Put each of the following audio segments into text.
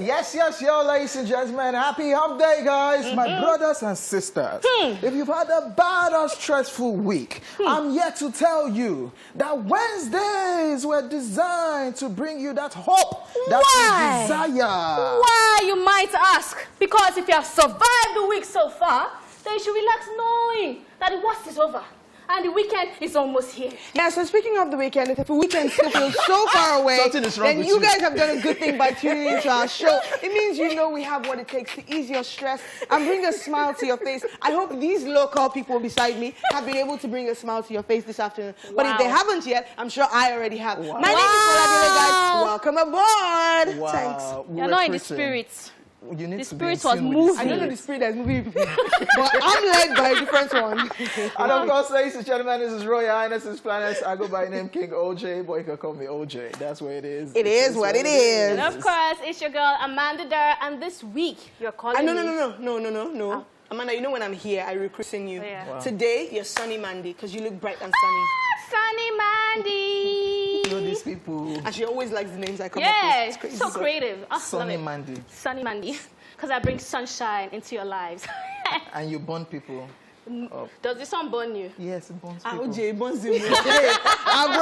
Yes, yo, ladies and gentlemen. Happy Hump Day, guys. My brothers and sisters. If you've had a bad or stressful week, I'm here to tell you that Wednesdays were designed to bring you that hope that you desire. Why, you might ask? Because if you have survived the week so far, then you should relax knowing that the worst is over. And the weekend is almost here. Yeah, so speaking of the weekend, if the weekend still feels so far away, then you guys have done a good thing by tuning into our show. It means you know we have what it takes to ease your stress and bring a smile to your face. I hope these local people beside me have been able to bring a smile to your face this afternoon. But if they haven't yet, I'm sure I already have. My name is Fela Kuti, guys. Welcome aboard. Wow. Thanks. You're not in the spirit. You need The to spirit be was moving. I don't know the spirit that's moving people, but I'm led by a different one. And of course, ladies and gentlemen, this is Royal Highness Esplash. I go by the name King OJ, but you can call me OJ. That's what it is. It is what it is. And of course, it's your girl Amanda Dara, and this week you're calling me. No. Oh. Amanda, you know when I'm here, I recruiting you. Yeah. Wow. Today, you're Sunny Mandy because you look bright and sunny. Sunny Mandy. You know these people. And she always likes the names I come up with. Yeah, It's crazy. so creative. Oh, Sunny love it. Mandy. Sunny Mandy. Because I bring sunshine into your lives. And you burn people. Does this one burn you? Yes, it burns people. OJ, Bonzi. I'm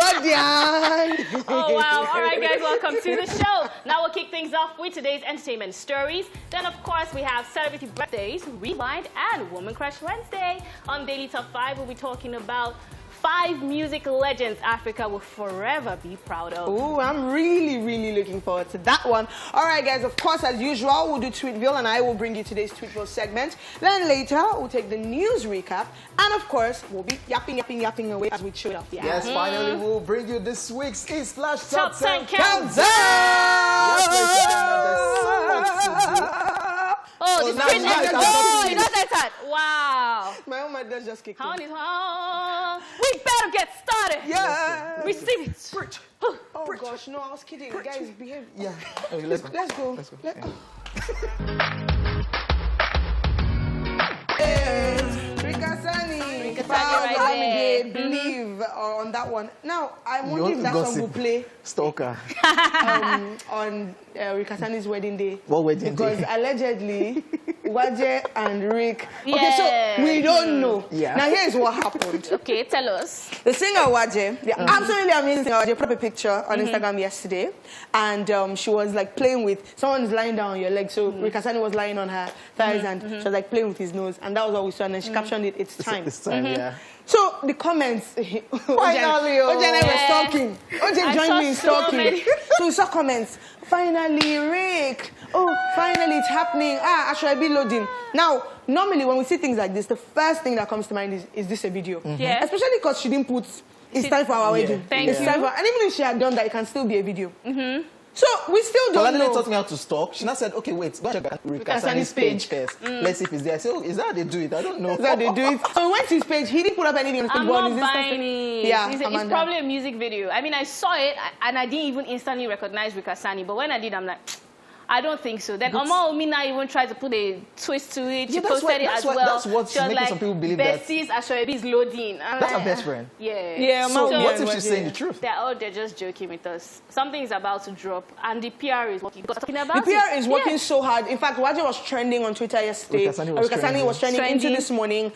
Oh, wow. All right, guys, welcome to the show. Now we'll kick things off with today's entertainment stories. Then, of course, we have celebrity birthdays, Rewind, and Woman Crush Wednesday. On Daily Top 5, we'll be talking about 5 music legends Africa will forever be proud of. Ooh, I'm really looking forward to that one. All right, guys, of course, as usual, we'll do Tweetville, and I will bring you today's Tweetville segment. Then later, we'll take the news recap. And, of course, we'll be yapping away as we show it off. Yeah. Yes, finally, we'll bring you this week's ESplash Top 10 Countdown. Oh, the screen entered. Wow. My own mother just kicked in. We better get started. Yeah. Receive it. Preach. Oh, gosh, no, I was kidding. Guys, behave. Yeah. Okay, let's go. Let's go. Yeah. Rika Sunny, right there. believe on that one. Now, I'm You wondering if want that to song will gossip. play Stalker. on Rika Sunny's wedding day. What wedding Because day? allegedly, Waje and Rick. Yeah. Okay, so we don't know. Yeah. Now, here's what happened. Okay, tell us. The singer Waje, the absolutely amazing singer Waje, put up a picture on Instagram yesterday, and she was like playing with someone's lying down on your leg. So Rika Sunny was lying on her thighs, and she was like playing with his nose, and that was all we saw. And then she captioned it, "It's time." It's time, yeah. So the comments, Finally, OJ and I were Yeah. stalking. OJ I joined saw me in so stalking. many. So we saw comments. Finally, Rick. Oh, finally, it's happening. Ah, I should be loading. Now, normally when we see things like this, the first thing that comes to mind is this a video? Yeah. Especially because she didn't put, it's time for our wedding. Thank It's you. time for, and even if she had done that, it can still be a video. So we still don't Tolani know. taught me how to stalk. She now said, okay, wait, go check Rika Sunny's page first. Let's see if it's there. I said, oh, is that how they do it? I don't know. That's how they do it. So we went to his page. He didn't put up anything on his page. I'm but on not his Insta buying page- it. Yeah, It's Amanda. probably a music video. I mean, I saw it, and I didn't even instantly recognize Rika Sunny. But when I did, I'm like, I don't think so. Then Oma Omina even tried to put a twist to it. She Yeah, that's posted what- it that's as what- well. that's what's She was making like, some people believe that. besties, Ashoebi's loading. I'm That's like, her best friend. Yeah. Yeah, So Oma what Omina if she's was saying there. the truth? They're out there just joking with us. Something is about to drop, and the PR is working. Talking The about PR it. is working so hard. In fact, Waje was trending on Twitter yesterday. Rika Sunny was trending into Trending. this morning.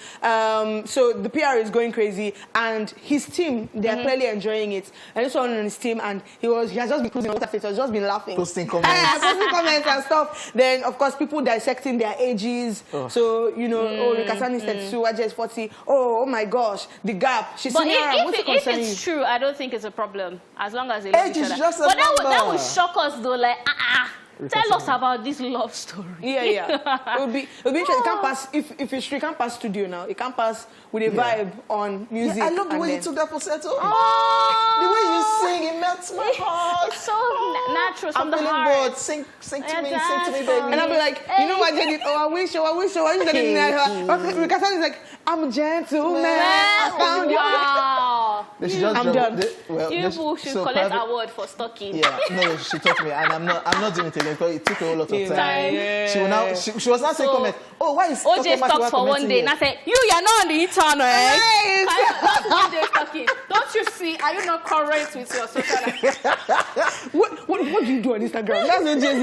So the PR is going crazy, and his team, they're clearly enjoying it. And this one on his team, and he has just been cruising on Twitter. He has just been laughing, Posting comments. posting comments and stuff. Then of course people dissecting their ages. So you know, Rika Sunny said Sue Waje is 40. Oh my gosh, the gap. She's But senior. What's if concerning you? it's true, I don't think it's a problem. As long as they love Age each is other. just a But that number. would shock us though. Like, tell us about this love story. Yeah. It'll be interesting. It can't pass if it's true, it can't pass studio now. It can't pass with a vibe on music. Yeah, I love the and way you then- took that falsetto. Oh, The way you sing, it melts my heart. it's so natural from I'm the feeling heart. bored. Sing to me, sing to me, baby. And I'll be like, you know what, Jenny? Oh, I wish. I didn't Rika Sunny is like, I'm a gentleman. I found you. Wow. They should just I'm drop- done. You people should collect award for stalking. Yeah, no, she taught me, and I'm not doing it again because it took a whole lot of time. Yeah. She will now. She was not saying So, comment. Oh, why is OJ stalked for one day, and I said, you're not on the internet. Hey, That's OJ stalking. Don't you see? Are you not current with your social life? what do you do on Instagram? That's not just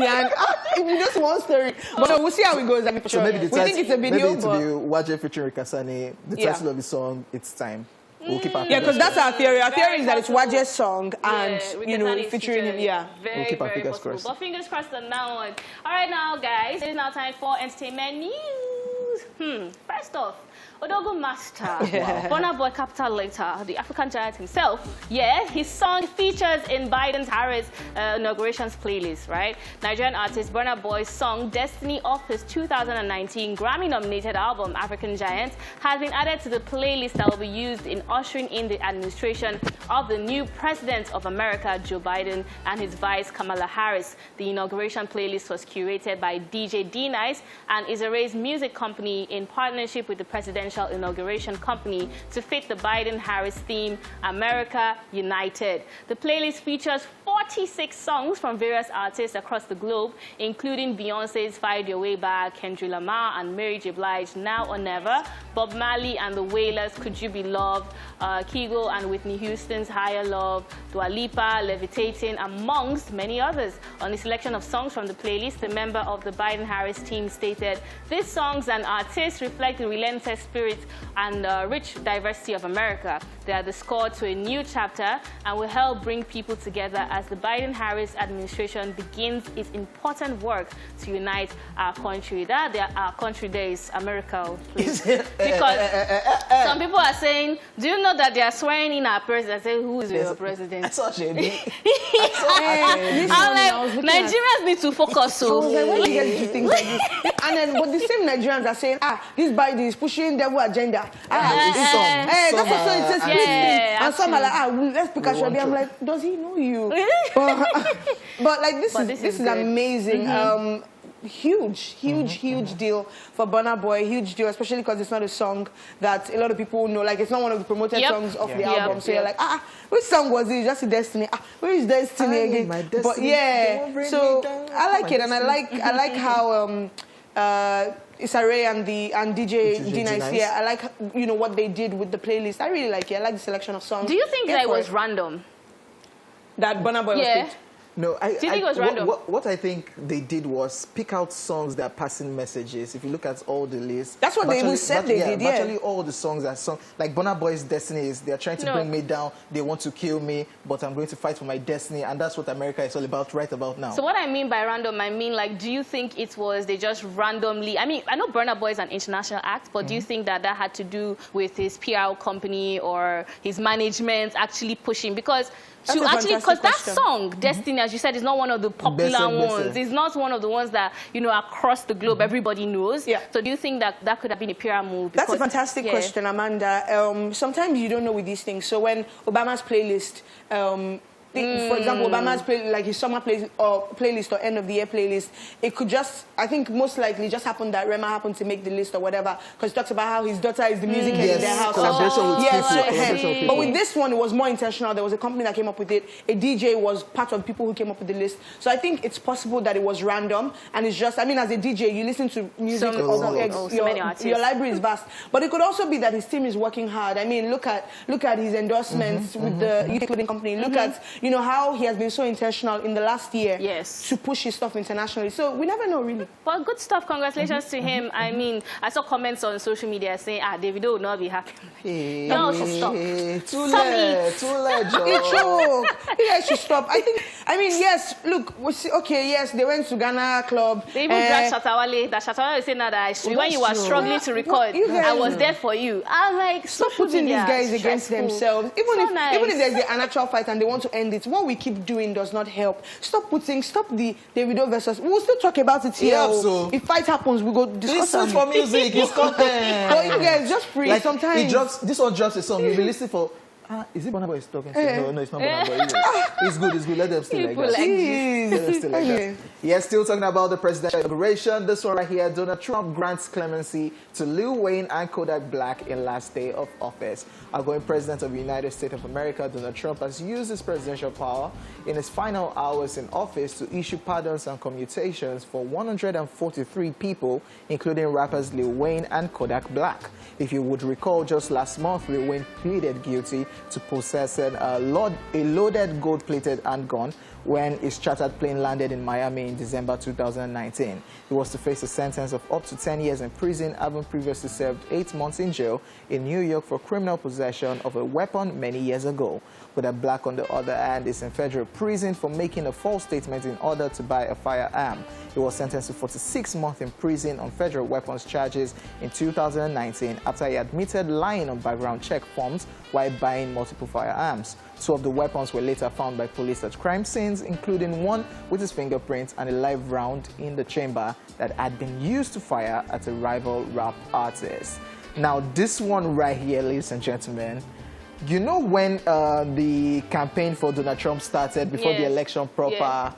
Just one story. But no, we'll see how it goes. So maybe the title, we think it's a video, maybe but... it will be Waje featuring Kasani. The title of the song, It's Time. We'll keep our because that's our theory. Our theory is that it's Waje's song and, with featuring him, Very, we'll keep our very fingers possible. crossed. But fingers crossed on that one. All right, now, guys, it is now time for entertainment news. First off, Odogo Master, Burna Boy capital letter, the African giant himself. Yeah, his song features in Biden's Harris inaugurations playlist, right? Nigerian artist Burna Boy's song Destiny off his 2019 Grammy-nominated album African Giant has been added to the playlist that will be used in ushering in the administration of the new president of America, Joe Biden, and his vice Kamala Harris. The inauguration playlist was curated by DJ D-Nice and Israel's music company in partnership with the presidential inauguration company to fit the Biden-Harris theme, America United. The playlist features 46 songs from various artists across the globe, including Beyonce's Find Your Way Back, Kendrick Lamar and Mary J. Blige, Now or Never, Bob Marley and the Wailers, Could You Be Loved, Kygo and Whitney Houston's Higher Love, Dua Lipa, Levitating, amongst many others. On the selection of songs from the playlist, the member of the Biden-Harris team stated, "These songs and artists reflect the relentless spirit and rich diversity of America. They are the score to a new chapter and will help bring people together as the Biden-Harris administration begins its important work to unite our country." Our country there is America, please. Because some people are saying, do you know that they are swearing in our president? I say, who is your president? I saw Shady. I'm like, Nigerians need to focus. So when you get to things like this, and then but the same Nigerians are saying, this Biden is pushing devil agenda. That's also it's a split thing. And some are like, let's pick a Shady. I'm like, does he know you? But like this is amazing. Huge deal for Burna Boy. Huge deal, especially because it's not a song that a lot of people know. Like, it's not one of the promoted songs of the album. So you're like, which song was it? Just Destiny. Where is Destiny again? My Destiny. But yeah, so I like it, and I like how Issa Rae and DJ D-Nice. Yeah, I like what they did with the playlist. I really like it. I like the selection of songs. Do you think that it was random? That Burna Boy was picked? No, Do you think it was random? What I think they did was pick out songs that are passing messages. If you look at all the lists, that's what they even said they did. Yeah, virtually all the songs are like Burna Boy's Destiny is they are trying to bring me down. They want to kill me, but I'm going to fight for my destiny, and that's what America is all about right about now. So what I mean by random, I mean like, do you think it was they just randomly? I mean, I know Burna Boy is an international act, but do you think that had to do with his PR company or his management actually pushing? Because that song, Destiny, as you said, is not one of the popular ones. It's not one of the ones that, across the globe everybody knows. Yeah. So do you think that could have been a PR move? That's a fantastic question, Amanda. Sometimes you don't know with these things. So when Obama's playlist, for example, Obama's his summer playlist or end of the year playlist, it could just, I think most likely just happened that Rema happened to make the list or whatever, because it talks about how his daughter is the music head in their house. Collaboration with people. But with this one, it was more intentional. There was a company that came up with it. A DJ was part of the people who came up with the list. So I think it's possible that it was random, and it's just, I mean, as a DJ, you listen to music, your library is vast. But it could also be that his team is working hard. I mean, look at his endorsements with the UK clothing company. Look at how he has been so intentional in the last year to push his stuff internationally. So we never know, really. Well, good stuff. Congratulations to him. I mean, I saw comments on social media saying, Davido will not be happy. No, she stop. Too late, Joe. It's true. Yeah, she stopped. I mean, yes, look, yes, they went to Ghana Club. They even dragged Shatawale. That Shatawale is saying that when you were struggling to record, I was there for you. I'm like, stop putting these guys against themselves. Even if there's an actual fight and they want to end it, what we keep doing does not help. Stop the Davido versus. We'll still talk about it here. Yeah, so if fight happens, we go discuss it. This is for music. It's content. But you guys just free. Like, sometimes this one drops a song. You listen for. Is it Burna Boy talking to? No, it's not Burna Boy. It's good. Let them stay like that. Let them stay like that. Yeah, still talking about the presidential inauguration. This one right here, Donald Trump grants clemency to Lil Wayne and Kodak Black in last day of office. Outgoing president of the United States of America, Donald Trump, has used his presidential power in his final hours in office to issue pardons and commutations for 143 people, including rappers Lil Wayne and Kodak Black. If you would recall, just last month, Lil Wayne pleaded guilty to possessing a loaded gold-plated handgun when his chartered plane landed in Miami in December 2019. He was to face a sentence of up to 10 years in prison, having previously served 8 months in jail in New York for criminal possession of a weapon many years ago. Kodak Black, on the other hand, is in federal prison for making a false statement in order to buy a firearm. He was sentenced to 46 months in prison on federal weapons charges in 2019 after he admitted lying on background check forms while buying multiple firearms. 2 of the weapons were later found by police at crime scenes, including one with his fingerprints and a live round in the chamber that had been used to fire at a rival rap artist. Now, this one right here, ladies and gentlemen, you know when the campaign for Donald Trump started, before the election proper,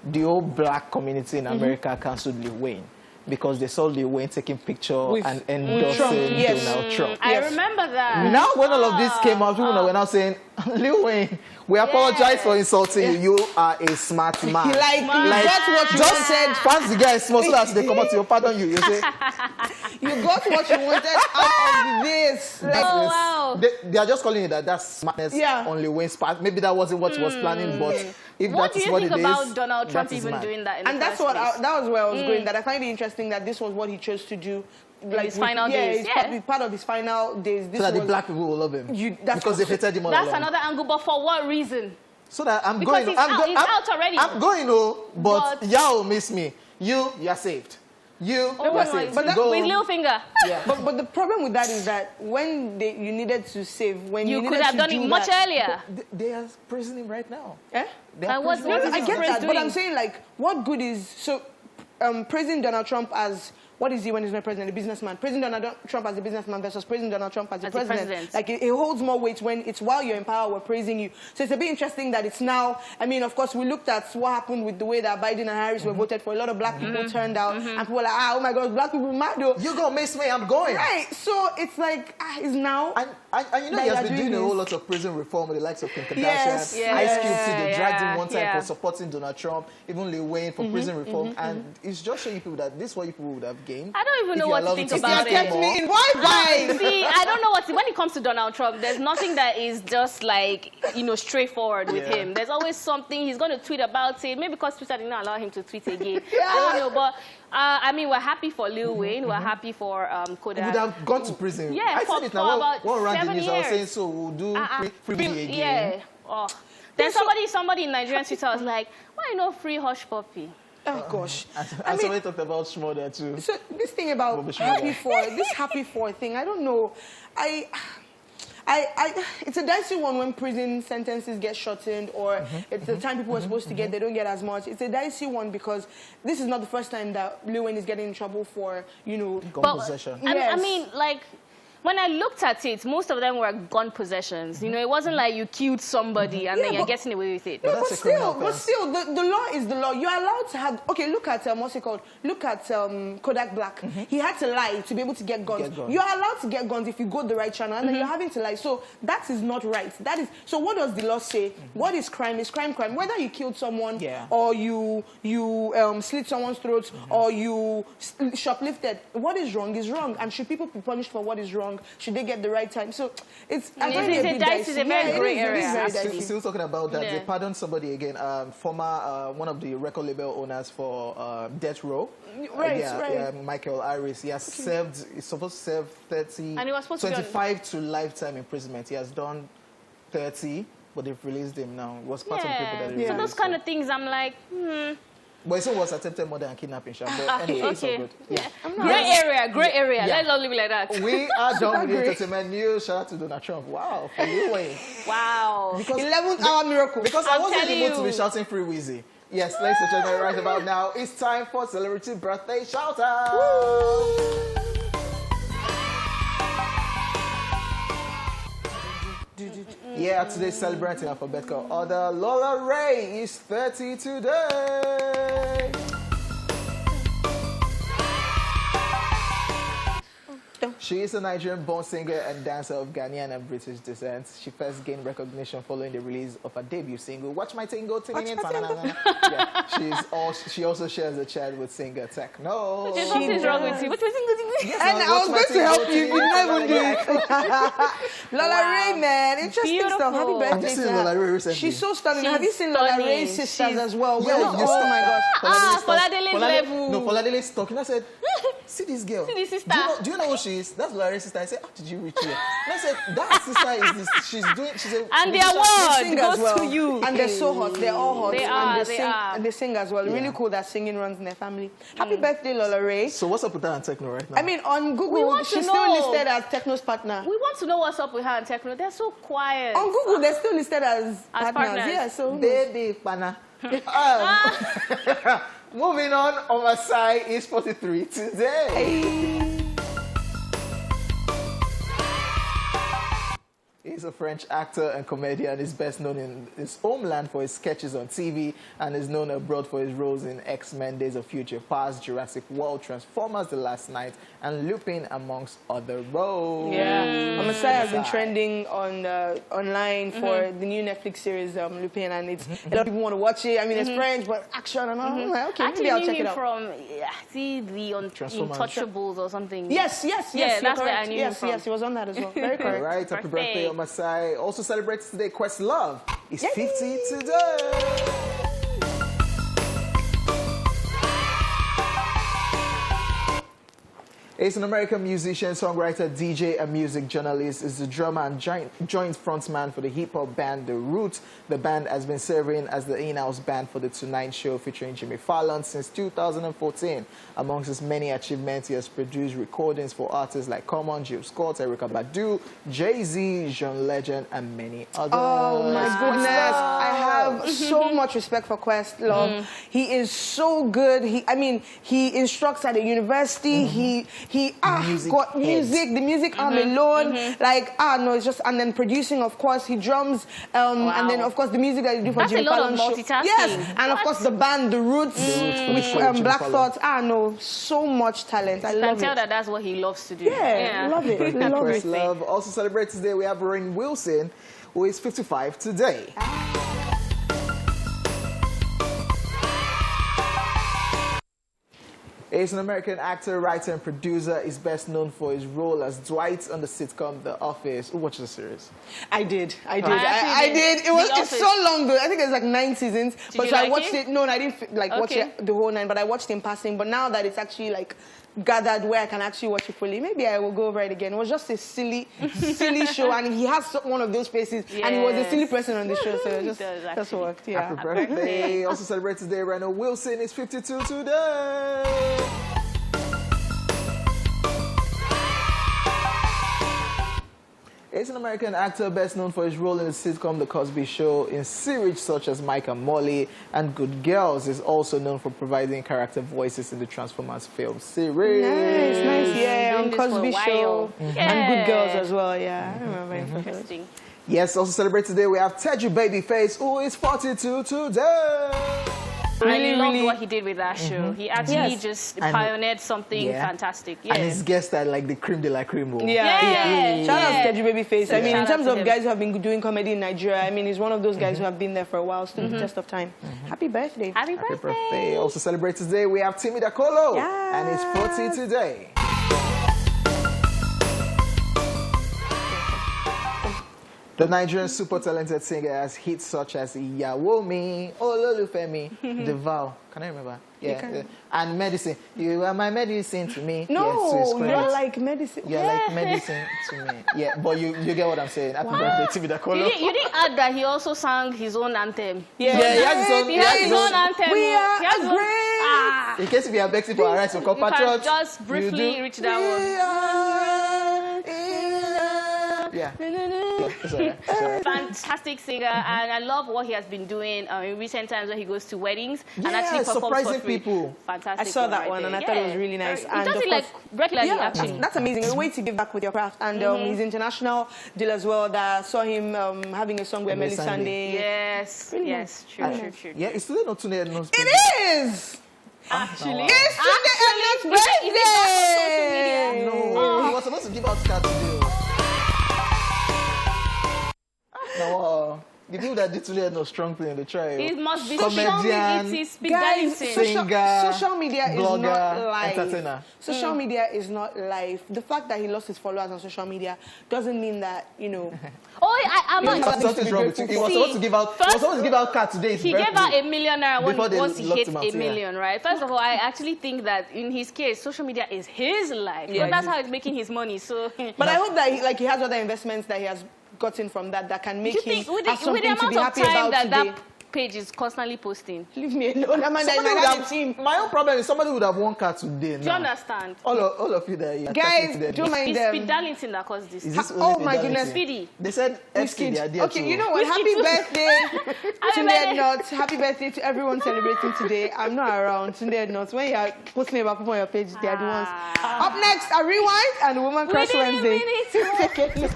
the whole black community in America cancelled Lil Wayne because they saw Lil Wayne taking picture and endorsing Donald Trump. I remember that. Now when all of this came out, people were now saying, Lil Wayne, we apologize for insulting you. You are a smart man. Like that's what you just wanted. Pass the guy small so that they come out to you, pardon you. You say, you got what you wanted out of this. Like, wow. They are just calling it that. That's smartness on Lil Wayne's part. Maybe that wasn't what he was planning, but if what that is do you what think it about is, Donald Trump even doing that in and the that's first what place? that was where I was going. That I find it interesting that this was what he chose to do. Like his final days. Part of his final days. This so that was, the black people will love him. Because they hated him all That's along. another angle, but for what reason? So that I'm Because going. he's out already. I'm going, but y'all miss me. You're saved. You're saved. But go. with little finger. Yeah. but the problem with that is that when you needed to save, when you could have done it much earlier. They are praising him right now. Eh? And what's I get that, doing? but I'm saying, like, what good is so praising Donald Trump as what is he when he's not president? A businessman. Praising Donald Trump as a businessman versus praising Donald Trump as a president. Like, it holds more weight when it's while you're in power, we're praising you. So it's a bit interesting that it's now, I mean, of course, we looked at what happened with the way that Biden and Harris were voted for. A lot of black people turned out, and people were like, oh my God, black people mad though. You gonna miss me, I'm going. Right, so it's like, it's now. And you know, he has been doing a whole lot of prison reform with the likes of Kim Kardashian, Yes. Ice Cube, they dragged him one time for supporting Donald Trump, even Lil Wayne for prison reform, and it's just showing people that this is what you people would have gained. I don't even know what to think about it. Kept me in Wi-Fi. See, I don't know when it comes to Donald Trump, there's nothing that is just like, straightforward with him. There's always something, he's going to tweet about it, maybe because Twitter did not allow him to tweet again. I don't know, but I mean, we're happy for Lil Wayne, we're happy for Kodak. He would have gone to prison. Yeah, I said it now. about one random 7 news, years. I was saying, so we'll do free media again. Yeah. Oh. Then somebody in Nigerian Twitter was like, why no free hush puppy? Oh gosh. And somebody talked about Shmo there too. So this thing about happy for thing, I don't know. It's a dicey one when prison sentences get shortened, or it's the time people were supposed to get, they don't get as much. It's a dicey one because this is not the first time that Lil Wayne is getting in trouble for, gun possession. I mean, like, when I looked at it, most of them were gun possessions. It wasn't like you killed somebody and then you're getting away with it. But still, the law is the law. You're allowed to have. Okay, look at what's it called? Look at Kodak Black. He had to lie to be able to get guns. You're allowed to get guns if you go the right channel, and then you're having to lie. So that is not right. That is. So what does the law say? What is crime? Is crime crime? Whether you killed someone or you slit someone's throat or you shoplifted, what is wrong is wrong, and should people be punished for what is wrong? Should they get the right time? So it's a very gray area. Still talking about that, they pardoned somebody again, former one of the record label owners for Death Row. Right. Michael Harris. He has served. He's supposed to serve 30, and he was supposed 25 to lifetime imprisonment. He has done 30, but they've released him now. It was part of the people that they So those kind of things, I'm like, But it was attempted murder and kidnapping. But anyway, it's all good. Yeah. Gray area. Let's not leave it like that. We are done with the entertainment news. Shout out to Donald Trump. Wow, for Lil Wayne. Wow. 11th hour miracle. Because I wasn't in the mood to be shouting Free Weezy. Yes, ladies and gentlemen, right about now, it's time for celebrity birthday shout out. Yeah, today's celebrating alphabetical order. Lola Ray is 30 today. She is a Nigerian-born singer and dancer of Ghanaian and British descent. She first gained recognition following the release of her debut single, Watch My Tingle. Yeah, she also shares a child with singer Techno. What is wrong with you? What was Yes, and I was going to help you. You never do. Lola Ray, man. Interesting Beautiful. stuff. Happy birthday. Have you seen Lola Ray recently? She's so stunning. She's Have you seen Lola stunning. Ray's sisters as well? Yeah, Well, oh my gosh. Foladele's level. No, Foladele's talking. I said, see this girl. See this sister. Do you know who she is? That's Lola Ray's sister. I said, how did you reach here? And I said, that sister is this. She's a... And the award sing goes as well. to you. And they're so hot. They're all hot. They are, and they are. And they sing as well. Yeah. Really cool that singing runs in their family. Happy birthday, Lola Ray. So what's up with her and Techno right now? I mean, on We Google, want to she's know. still listed as Techno's partner. We want to know what's up with her and Techno. They're so quiet. On Google, they're still listed as partners. Yeah, so Baby Pana. Moving on my side is 43 today. He's a French actor and comedian. He's best known in his homeland for his sketches on TV and is known abroad for his roles in X-Men, Days of Future Past, Jurassic World, Transformers The Last Night, and Lupin, amongst other roles. yeah, Messiah has been trending on online for the new Netflix series Lupin, and it's a lot of people want to watch it. I mean, it's French, but action and all. I'm like, okay, Actually, maybe I'll knew check him it out. from see the Transformers. Untouchables or something. Yes, Yeah, you're that's where I correct. knew him Yes, from. yes, he was on that as well. Very All correct. right, happy birthday on my side. Also celebrates today, Questlove. He's Yay. 50 today. He's an American musician, songwriter, DJ, and music journalist. He's the drummer and joint frontman for the hip-hop band The Roots. The band has been serving as the in-house band for The Tonight Show featuring Jimmy Fallon since 2014. Amongst his many achievements, he has produced recordings for artists like Common, Jill Scott, Erykah Badu, Jay-Z, John Legend, and many others. Oh my goodness! I have so much respect for Questlove. He is so good. He instructs at a university. He Music got heads. music, the music arm alone. Like no, it's just, and then producing, of course, he drums, and then of course the music that you do for That's Jimmy a lot of Fallon show. multitasking. Yes, and of course the band, The Roots, with Jimmy Black Fallon. Thoughts. No, so much talent. I You can love tell it. that that's what he loves to do. Yeah, love it. Birthday, Love it. Questlove. Also celebrates today, we have Rain Wilson, who is 55 today. He's an American actor, writer, and producer. He's best known for his role as Dwight on the sitcom The Office. Who watched the series? I did. I actually did. did. It's The so Office. long though. I think it's like 9 seasons. But you so I like watched it? it. No, I didn't watch Okay. it the whole 9, but I watched it in passing. But now that it's actually like gathered where I can actually watch it fully, maybe I will go over it again. It was just a silly show, and he has one of those faces, and he was a silly person on the show, so it just worked. Yeah. Happy birthday. Also celebrates today, Reno Wilson is 52 today. He's an American actor best known for his role in the sitcom The Cosby Show, in series such as Mike and Molly and Good Girls. He's also known for providing character voices in the Transformers film series. Nice. Yeah, Doing on this for a Cosby while. Show Yeah. and Good Girls as well. Yeah, I remember him. Interesting. Yes, also celebrate today, we have Teju Babyface, who is 42 today. I loved what he did with that show. He actually just And- pioneered something Yeah. fantastic. Yeah. And his guests are like the creme de la creme. Yeah. Shout out to Teju Babyface. I mean, in Shout out terms to of him. guys who have been doing comedy in Nigeria, I mean, he's one of those guys who have been there for a while, stood the test of time. Happy birthday. Happy Happy birthday. birthday. Also celebrate today, we have Timmy Dakolo. Yes. And he's 40 today. The Nigerian super talented singer has hits such as Iyawo Mi, Ololufemi, The Vow. Can I remember? Yeah. And Medicine. You are my medicine to me. No, Yes, so it's you're correct. like medicine. You're like medicine to me. Yeah, but you get what I'm saying. Happy birthday, Timmy Dakolo. You didn't add that he also sang his own anthem. Yeah, Yeah, he has his own- He has his own anthem. We He are has his own- great. Ah. In case we are begging for our rights of You can compatriots, just briefly you do- reach that one. Yeah. It's all right. It's all right. Fantastic singer, and I love what he has been doing in recent times when he goes to weddings and Yeah, actually performs surprising for free. people. Fantastic. I saw that right one, there. and I thought it was really nice. He And does of it like course- regularly, Yeah, actually. that's amazing. A way to give back with your craft. And his international deal as well, that saw him having a song with Emily Emily Sandé. Sandé. Yes, Really yes, true. Yeah, it's still not too late. It is! Actually. It's Sunny Ade's Is it back on social birthday! media? No, he was supposed to give out cards today. Now, the people that did today had no strong play in the trial. It must be Comedian, strong. It is speed Guys, dancing. social media blogger, is not live. entertainer. Social media is not live. The fact that he lost his followers on social media doesn't mean that, you know. I'm not. Something's wrong with you. He was supposed to give out. He was supposed to give out cards today. He gave out $1 million once he hit him out, $1 million, right? First of all, I actually think that in his case, social media is his life. Yeah. But that's how he's making his money. So, But I hope that he has other investments that he has gotten from that can make him with have the something to be amount of happy time about that today. page is constantly posting. Leave me alone. I'm a team. My own problem is somebody would have won card today. Do you understand? All of you that are Guys, don't mind It's them. speed dancing that caused this. Is this Oh only my Fidelity? goodness. Speedy. They said Whiskey. they are there Okay, too. you know what? Whiskey Happy too. birthday, Happy Tunde birthday. Nuts. Happy birthday to everyone celebrating today. I'm not around. Tunde Nuts. When you are posting about people on your page, they are the ones. Up next, a rewind and Woman Crush Wednesday. Take a look.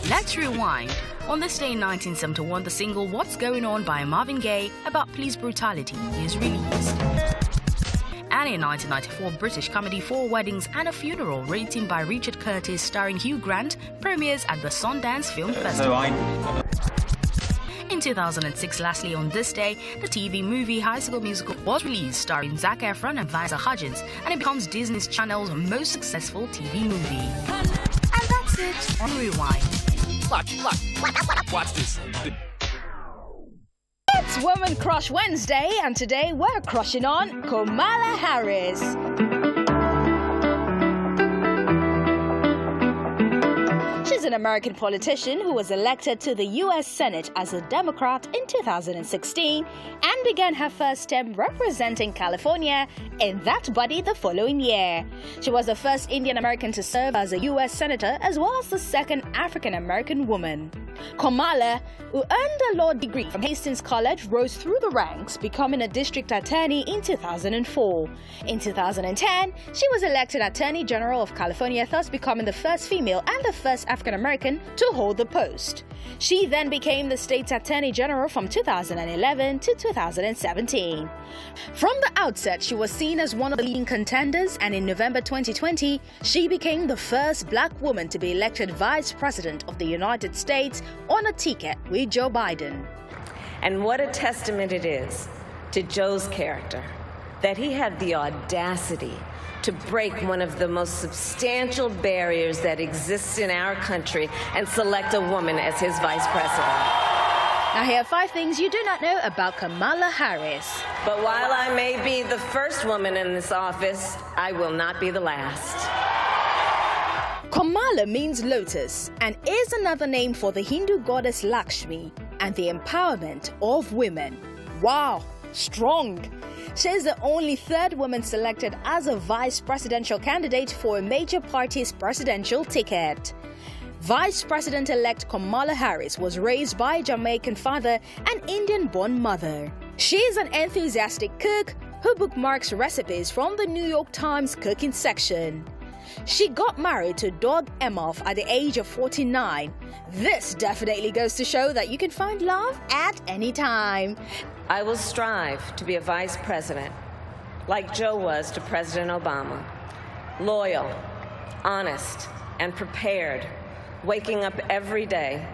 Let's rewind. On this day in 1971, the single What's Going On by Marvin Gaye about police brutality is released. And in 1994, British comedy Four Weddings and a Funeral, written by Richard Curtis, starring Hugh Grant, premieres at the Sundance Film Festival. In 2006, lastly on this day, the TV movie High School Musical was released, starring Zac Efron and Vanessa Hudgens, and it becomes Disney Channel's most successful TV movie. And that's it on Rewind. Watch this. It's Woman Crush Wednesday, and today we're crushing on Kamala Harris. She's an American politician who was elected to the U.S. Senate as a Democrat in 2016 and began her first term representing California in that body the following year. She was the first Indian American to serve as a U.S. Senator, as well as the second African American woman. Kamala, who earned a law degree from Hastings College, rose through the ranks, becoming a district attorney in 2004. In 2010, she was elected Attorney General of California, thus becoming the first female and the first African American to hold the post. She then became the state's Attorney General from 2011 to 2017. From the outset, she was seen as one of the leading contenders, and in November 2020, she became the first black woman to be elected Vice President of the United States on a ticket with Joe Biden. And what a testament it is to Joe's character that he had the audacity to break one of the most substantial barriers that exists in our country and select a woman as his vice president. Now here are 5 things you do not know about Kamala Harris. But while I may be the first woman in this office, I will not be the last. Kamala means lotus and is another name for the Hindu goddess Lakshmi and the empowerment of women. Wow, strong! She is the only third woman selected as a vice presidential candidate for a major party's presidential ticket. Vice President-elect Kamala Harris was raised by a Jamaican father and Indian-born mother. She is an enthusiastic cook who bookmarks recipes from the New York Times cooking section. She got married to Doug Emhoff at the age of 49. This definitely goes to show that you can find love at any time. I will strive to be a vice president, like Joe was to President Obama. Loyal, honest, and prepared, waking up every day,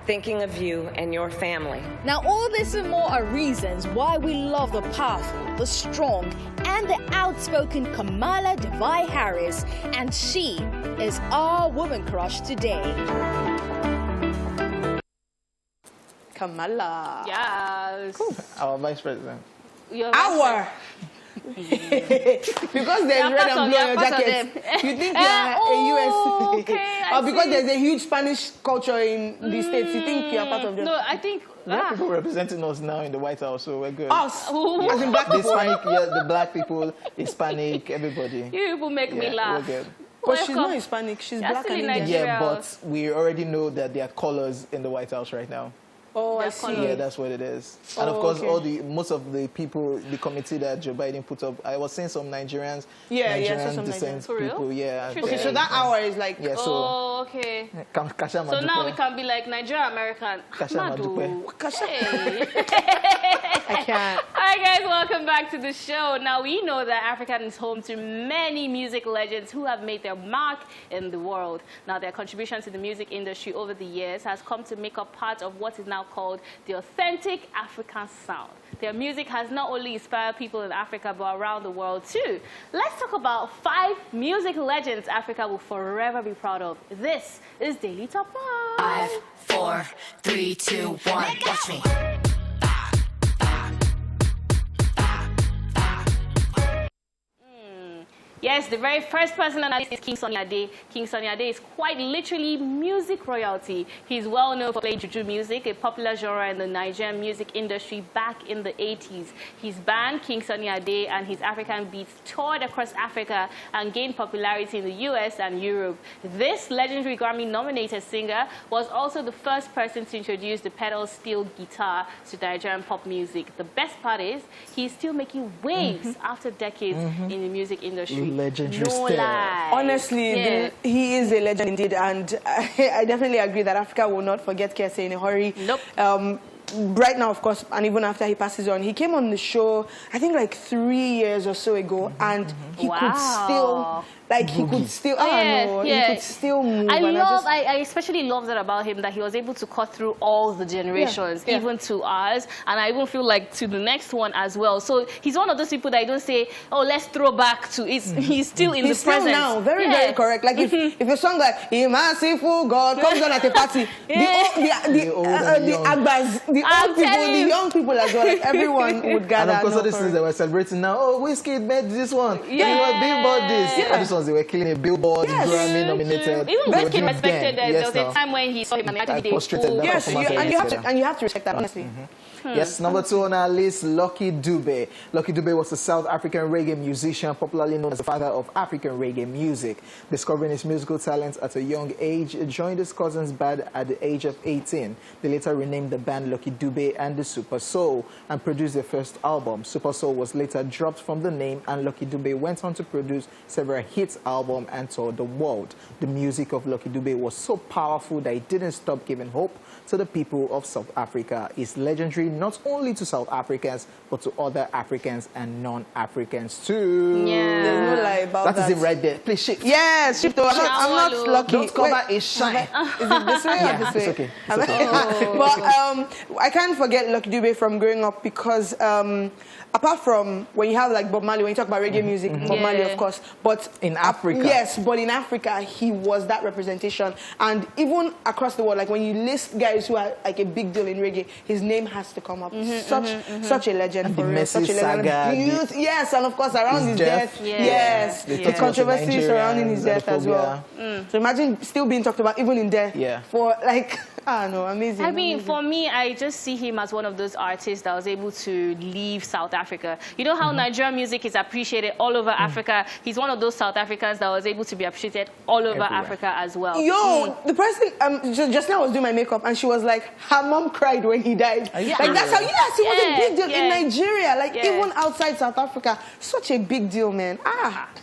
thinking of you and your family. Now all this and more are reasons why we love the powerful, the strong, and the outspoken Kamala Devai Harris, and she is our woman crush today. Kamala. Yes. Our vice president. Our. Because there's red and blue on your jacket. You think you're a US. Okay, or because there's a huge Spanish culture in the States, you think you're part of them. No, I think... We have people representing us now in the White House, so we're good. Us. Ooh. As in black The people. Hispanic, yeah, the black people, Hispanic, everybody. You people make me Yeah, laugh. we're good. But she's Welcome. not Hispanic, she's You're black still and in Indian. Nigeria. Yeah, but we already know that there are colors in the White House right now. Oh, I Their see. colors. Yeah, that's what it is. And of course, most of the people, the committee that Joe Biden put up, I was seeing some Nigerians, some descent For real? people, yeah. Okay, So that hour is like... Yeah, so... Oh, okay. Kasha So now we can be like Nigeria American. Kasha Madupe. Hey. I can't. All right, guys, welcome back to the show. Now, we know that Africa is home to many music legends who have made their mark in the world. Now, their contribution to the music industry over the years has come to make up part of what is now called the authentic African sound. Their music has not only inspired people in Africa, but around the world, too. Let's talk about 5 music legends Africa will forever be proud of. This is Daily Top 5. 5, 4, 3, 2, 1. Watch me. Yes, the very first person on our list is King Sunny Ade. King Sunny Ade is quite literally music royalty. He's well known for playing juju music, a popular genre in the Nigerian music industry back in the 80s. His band, King Sunny Ade, and his African beats toured across Africa and gained popularity in the US and Europe. This legendary Grammy-nominated singer was also the first person to introduce the pedal steel guitar to Nigerian pop music. The best part is, he's still making waves after decades in the music industry. Legendary No still. lie. Honestly, Yeah. he is a legend indeed, and I definitely agree that Africa will not forget Kese in a hurry. Nope. Right now, of course, and even after he passes on, he came on the show, I think like 3 years or so ago, and he could still, like, he could still, he could still move. I especially love that about him, that he was able to cut through all the generations, even to ours, and I even feel like to the next one as well. So he's one of those people that I don't say, oh, let's throw back to. He's still in the present. He's still now, very correct. Like if a song like "Merciful God" comes on at a party, the Agbas, the old people, the young people as well, like everyone would gather. And of course, all these things that we're celebrating now. Oh, Whiskey made this one. Yeah. Billboard this. All these ones, they were killing a Billboard, Grammy nominated. Even Whiskey respected that. There was a time when he saw him and actually did. Yes, and you have to respect that, honestly. Yes, number 2 on our list, Lucky Dube. Lucky Dube was a South African reggae musician, popularly known as the father of African reggae music. Discovering his musical talents at a young age, he joined his cousin's band at the age of 18. They later renamed the band Lucky Dube and the Super Soul and produced their first album. Super Soul was later dropped from the name, and Lucky Dube went on to produce several hit albums and toured the world. The music of Lucky Dube was so powerful that it didn't stop giving hope to the people of South Africa. It's legendary not only to South Africans, but to other Africans and non-Africans too. Yeah. There's no lie about that. That is it right there. Please shift. Yes, shift. I'm not lucky. Don't cover a shine. Is it this way or this way? It's okay. It's okay. But I can't forget Lucky Dube from growing up because apart from when you have like Bob Marley, when you talk about reggae music, Bob Marley, of course, but in Africa. Yes, but in Africa, he was that representation. And even across the world, like when you list guys who are like a big deal in reggae, his name has to come up. Such a legend and for real. Such a legend. Yes, and of course around his death. Yes, the controversy surrounding his death as well. So imagine still being talked about even in death. Yeah. For like, I don't know, amazing. I mean, for me, I just see him as one of those artists that was able to leave South Africa. You know how Nigerian music is appreciated all over Africa? He's one of those South Africans that was able to be appreciated all over Africa as well. Yo, the person, just now I was doing my makeup and she was like, her mom cried when he died. Like that's how, yes, it was a big deal in Nigeria. Like even outside South Africa, such a big deal, man.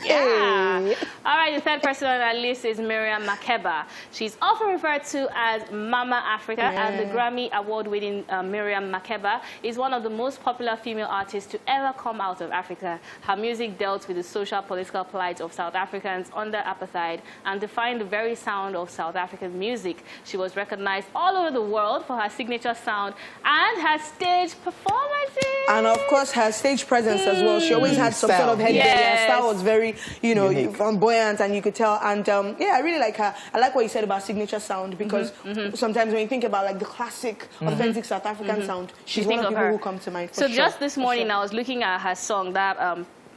Hey. All right, the third person on our list is Miriam Makeba. She's often referred to as Mama Africa, and the Grammy award-winning Miriam Makeba is one of the most popular female artists to ever come out of Africa. Her music dealt with the social political plight of South Africans under apartheid and defined the very sound of South African music. She was recognized all over the world for her signature sound and her stage performances. And of course, her stage presence as well. She always had some sort of headgear. Her style was very, you know, flamboyant, and you could tell. And yeah, I really like her. I like what you said about signature sound because sometimes when you think about like the classic, authentic South African sound, she's one of the people who come to mind. So just this morning, I was looking at her song that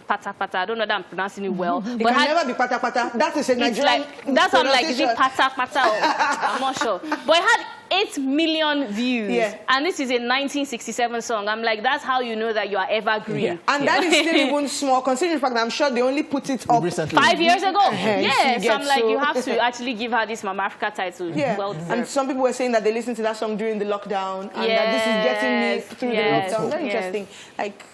Pata Pata. I don't know that I'm pronouncing it well. It can never be Pata Pata. That is a Nigerian that's what I'm like, is it Pata Pata? I'm not sure. But it had 8 million views. Yeah. And this is a 1967 song. I'm like, that's how you know that you are evergreen. Yeah. And that is still even small, considering the fact that I'm sure they only put it up recently. 5 years ago. Yeah, so I'm like, so- you have to actually give her this Mama Africa title. Yeah, Well and some people were saying that they listened to that song during the lockdown, and that this is getting me through the lockdown. Very interesting. Like,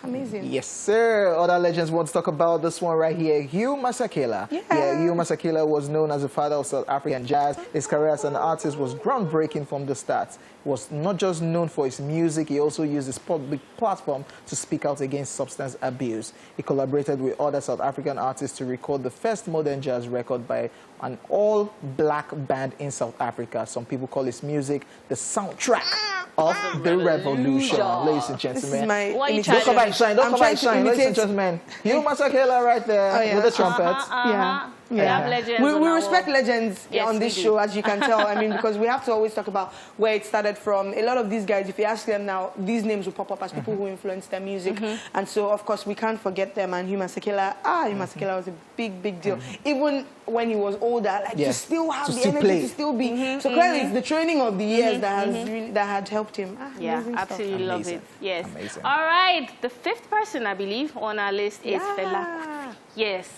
amazing. Yes, sir. Other legends want to talk about this one right here. Hugh Masekela. Yeah, Hugh Masekela was known as the father of South African jazz. His career as an artist was groundbreaking from the start. He was not just known for his music, he also used his public platform to speak out against substance abuse. He collaborated with other South African artists to record the first modern jazz record by an all-black band in South Africa. Some people call his music the soundtrack of the revolution. Ladies and gentlemen. This is my Don't come by shine, don't come by shine, ladies and gentlemen. Hugh Masekela right there with the trumpet. We have legends. We respect legends Yes, on this we do. show, as you can tell. I mean, because we have to always talk about where it started from. A lot of these guys, if you ask them now, these names will pop up as people who influenced their music. And so, of course, we can't forget them. And Hugh Masekela, Hugh Masekela was a big, big deal. Even when he was older, like to still have the energy to still be. So clearly, it's the training of the years that has really, that had helped him. Yeah, Amazing absolutely stuff. love it. Yes. Amazing. All right, the 5th person, I believe, on our list is Fela Kuti. Yes,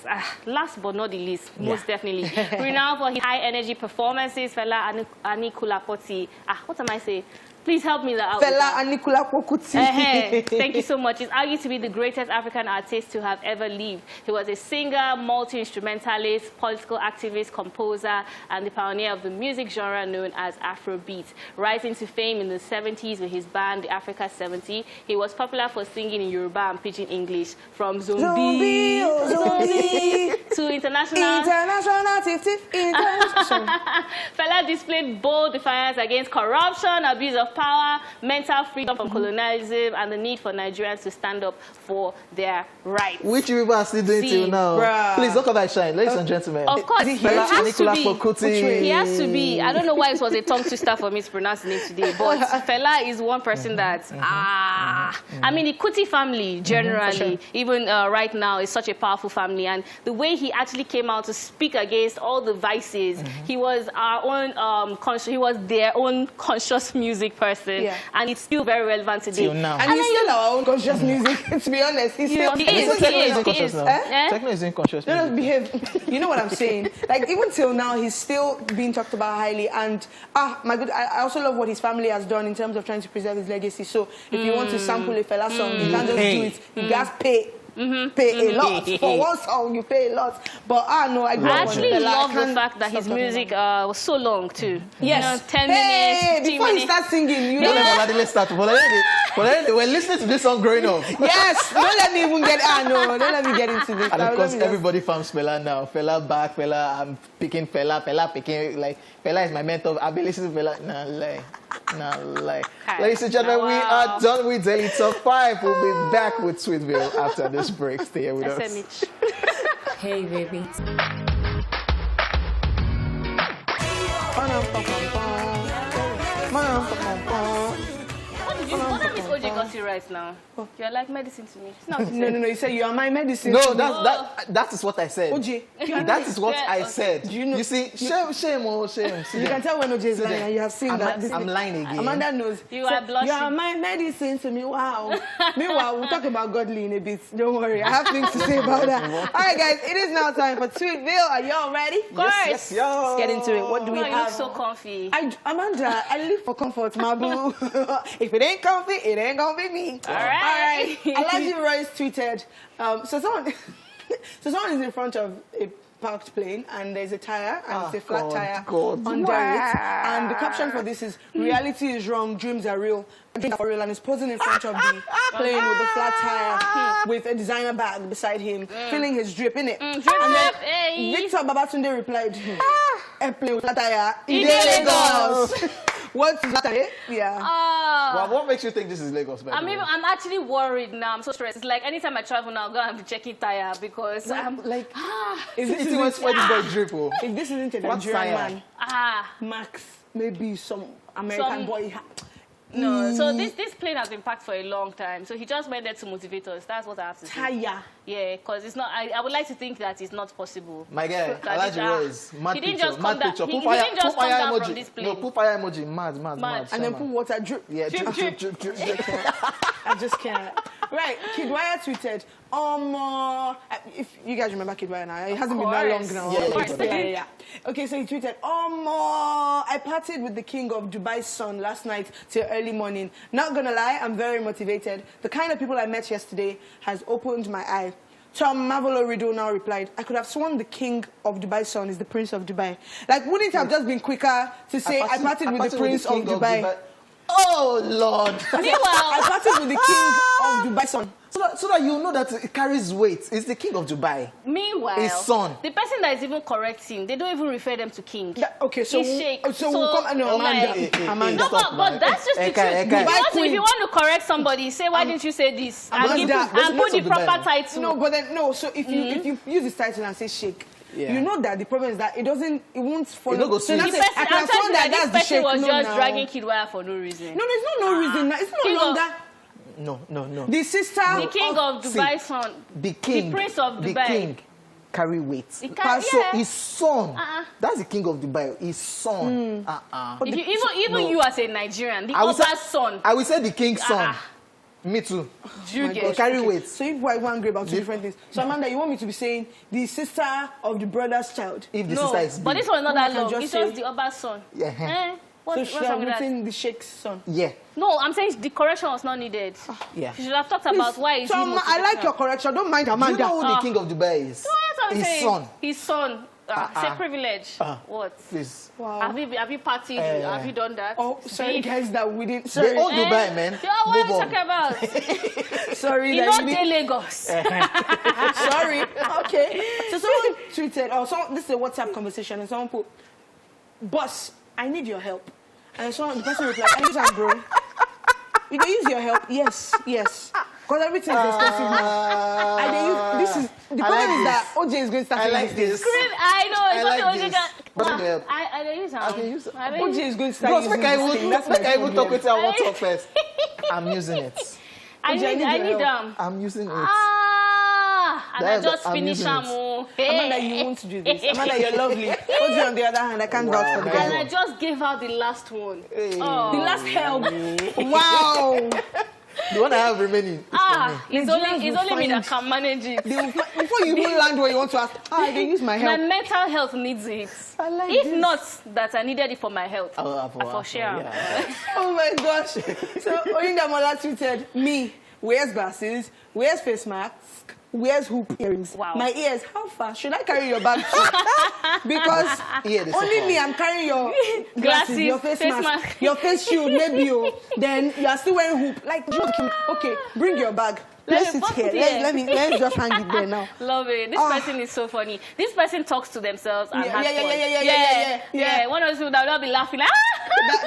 last but not the least, most definitely. Renowned for his high-energy performances, Fela Kuti. What am I saying? Please help me out. Fela Kuti. Thank you so much. He's argued to be the greatest African artist to have ever lived. He was a singer, multi-instrumentalist, political activist, composer, and the pioneer of the music genre known as Afrobeat. Rising to fame in the 70s with his band, the Africa 70, he was popular for singing in Yoruba and Pidgin English, from Zombie to international. Fela displayed bold defiance against corruption, abuse of power, mental freedom from colonialism, and the need for Nigerians to stand up for their rights. Which people are still doing till now. Bruh. Please don't come by shine, ladies and gentlemen. Of course, he has to be. He has to be. I don't know why it was a tongue twister for me to pronounce his name today, but Fela is one person that, I mean, the Kuti family, generally, even right now, is such a powerful family, and the way he actually came out to speak against all the vices, he was our own, he was their own conscious music person, and it's still very relevant today. Till now. And he's still our own conscious music, to be honest. He's still... He is. Techno is unconscious. No, behave. You know what I'm saying? Like, even till now, he's still being talked about highly. And, my good, I also love what his family has done in terms of trying to preserve his legacy. So, if you want to sample a Fela song, you can't just do it. You guys pay. Pay a lot. For one song, you pay a lot. But no, I actually love the fact that his music was so long too. Yes. You know, 10 minutes, 15 before minutes. he starts singing, you Don't know. let me start. We're listening to this song growing up. Yes. Don't let me even get. Don't let me get into this. And of course, everybody farms Fela now. Fela back, Fela, I'm picking Fela, Fela picking, like, Fela is my mentor. I've been listening to Fela. Nah, lie. Ladies and gentlemen, we are done with Daily Top 5. We'll be back with Sweetville after this break. Stay here with us. Hey, baby. What are Miss OJ Gotti right now? You're like medicine to me. It's not No. You say you are my medicine. No, that is what I said. OJ. That is what I said. Do you know? You see, shame. You can tell when OJ is lying, and you have seen that. I'm lying again. Amanda knows. You are blushing. You are my medicine to me. Wow. Meanwhile, we'll talk about godly in a bit. Don't worry. I have things to say about that. All right, guys. It is now time for Sweetville. Are y'all ready? Of course. Yes, yo. Let's get into it. What do we You have? look so comfy. Amanda, I live for comfort, my boo. If it ain't comfy, it ain't gonna be me. All right. Elijah Royce tweeted, so someone is in front of a parked plane and there's a tire and it's a flat tire under it. And the caption for this is, reality is wrong, dreams are real. Dreams are for real, and he's posing in front of the plane with the flat tire with a designer bag beside him, feeling his drip in it. And then Victor Babatunde replied, airplane with flat tire, in Lagos. What's that? Yeah. Well, what makes you think this is Lagos? I'm actually worried now. I'm so stressed. It's like anytime I travel now, I'm going to be checking tire because I'm like, if this isn't a Nigerian man, Max, maybe some American boy. No, so this plane has been packed for a long time. So he just went there to motivate us. That's what I have to say. Tire. Yeah, because it's not. I would like to think that it's not possible. My guy, I like your words. Mad he didn't picture, just mad come down. picture. He Put fire, didn't just put come fire down emoji. from this plane. No, put fire emoji. Mad. And then put water drip. Yeah, Drip, drip. I just can't. Right, Kidwaya tweeted, if you guys remember Kidwaya now, it hasn't been that long now. Yeah. Okay, so he tweeted, I partied with the king of Dubai's son last night till early morning. Not gonna lie, I'm very motivated. The kind of people I met yesterday has opened my eye. Tom Mavolo Rido now replied, I could have sworn the king of Dubai's son is the prince of Dubai. Like, wouldn't it have just been quicker to say, I partied with the prince of Dubai? Oh, Lord. Meanwhile, I partied with the king of Dubai's son. So that you know that it carries weight. It's the king of Dubai. Meanwhile, his son. The person that is even correcting, they don't even refer them to king. Okay, so we'll come. No, Amanda. No, but that's just the truth. If you want to correct somebody, say, why didn't you say this? And put the proper title. No, but then, no, so if you use this title and say sheikh, you know that the problem is that it won't follow. It don't go so sweet. I can assume that this that's the person sheikh. was just dragging Kidwaya for no reason. No, there's no reason. It's no longer. No. The sister. The king of Dubai's son. The king. The prince of Dubai. The king carry weight. So his son. That's the king of Dubai. His son. Even you as a Nigerian, the other son. I will say the king's son. Me too. Carry weight. So if I want to agree about two different things. So Amanda, you want me to be saying the sister of the brother's child? If the sister is big. But this was not that long. It's just the other son. Yeah. So she has written the sheikh's son. Yeah. No, I'm saying the correction was not needed. Yeah. She should have talked about why is he I like your correction. Don't mind Amanda. Do you know who the king of Dubai is? No, that's what I'm saying. Son. His son. Say privilege. What? Please. Wow. Have you partied? Have you done that? Oh, sorry guys that we didn't. They all Dubai, man. What are you talking about? Sorry. You not Lagos. Sorry. Okay. So someone tweeted, this is a WhatsApp conversation, and someone put, boss, I need your help. And the person replied, I need some bro. You can use your help. Yes. Because everything is expensive now. The problem is that OJ is going to start like this. I know. It's I like this. I use him. I can use it. OJ is going to start using this thing. I will talk with you on WhatsApp first. I'm using it. I need them. I'm using it. And I just finished them. Amanda, you won't do this. Amanda, you're lovely. OJ, on the other hand, I can't vouch for the guy. And I just gave out the last one. The last help. Wow. The one I have remaining. It's only me that can manage it. Before you even land where you want to ask, I can use my help. My mental health needs it. If not that I needed it for my health, for sure. Yeah. Oh my gosh. So Oyinda Mola tweeted, me, wears glasses, wears face mask, wears hoop earrings. Wow. My ears, how far? Should I carry your bag? Because only me, I'm carrying your glasses, your face mask, your face shield, maybe you. Then you are still wearing hoop. Like, okay, bring your bag. Let's sit here. Let's just hang it there now. Love it. This person is so funny. This person talks to themselves and has fun. Yeah. One of us will be laughing like,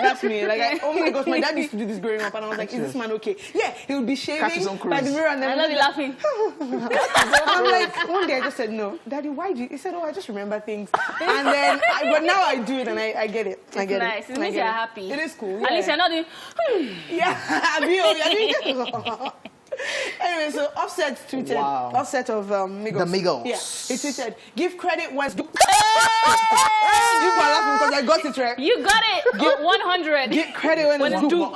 that's me. Like, oh my gosh, my dad used to do this growing up, and I was like, is this man okay? Yeah, he would be shaving by the mirror, and then I'll be laughing. I'm like, one day I just said, no, Daddy, why do you? He said, oh, I just remember things, and then but now I do it, and I get it. I get nice. It means you're happy. It is cool. At least you're not doing. Anyway, so Offset tweeted, Offset of Migos. The Migos. Yeah, he tweeted, give credit when it's due. You were laughing because I got it right. You got it. 100. Give credit when it's due.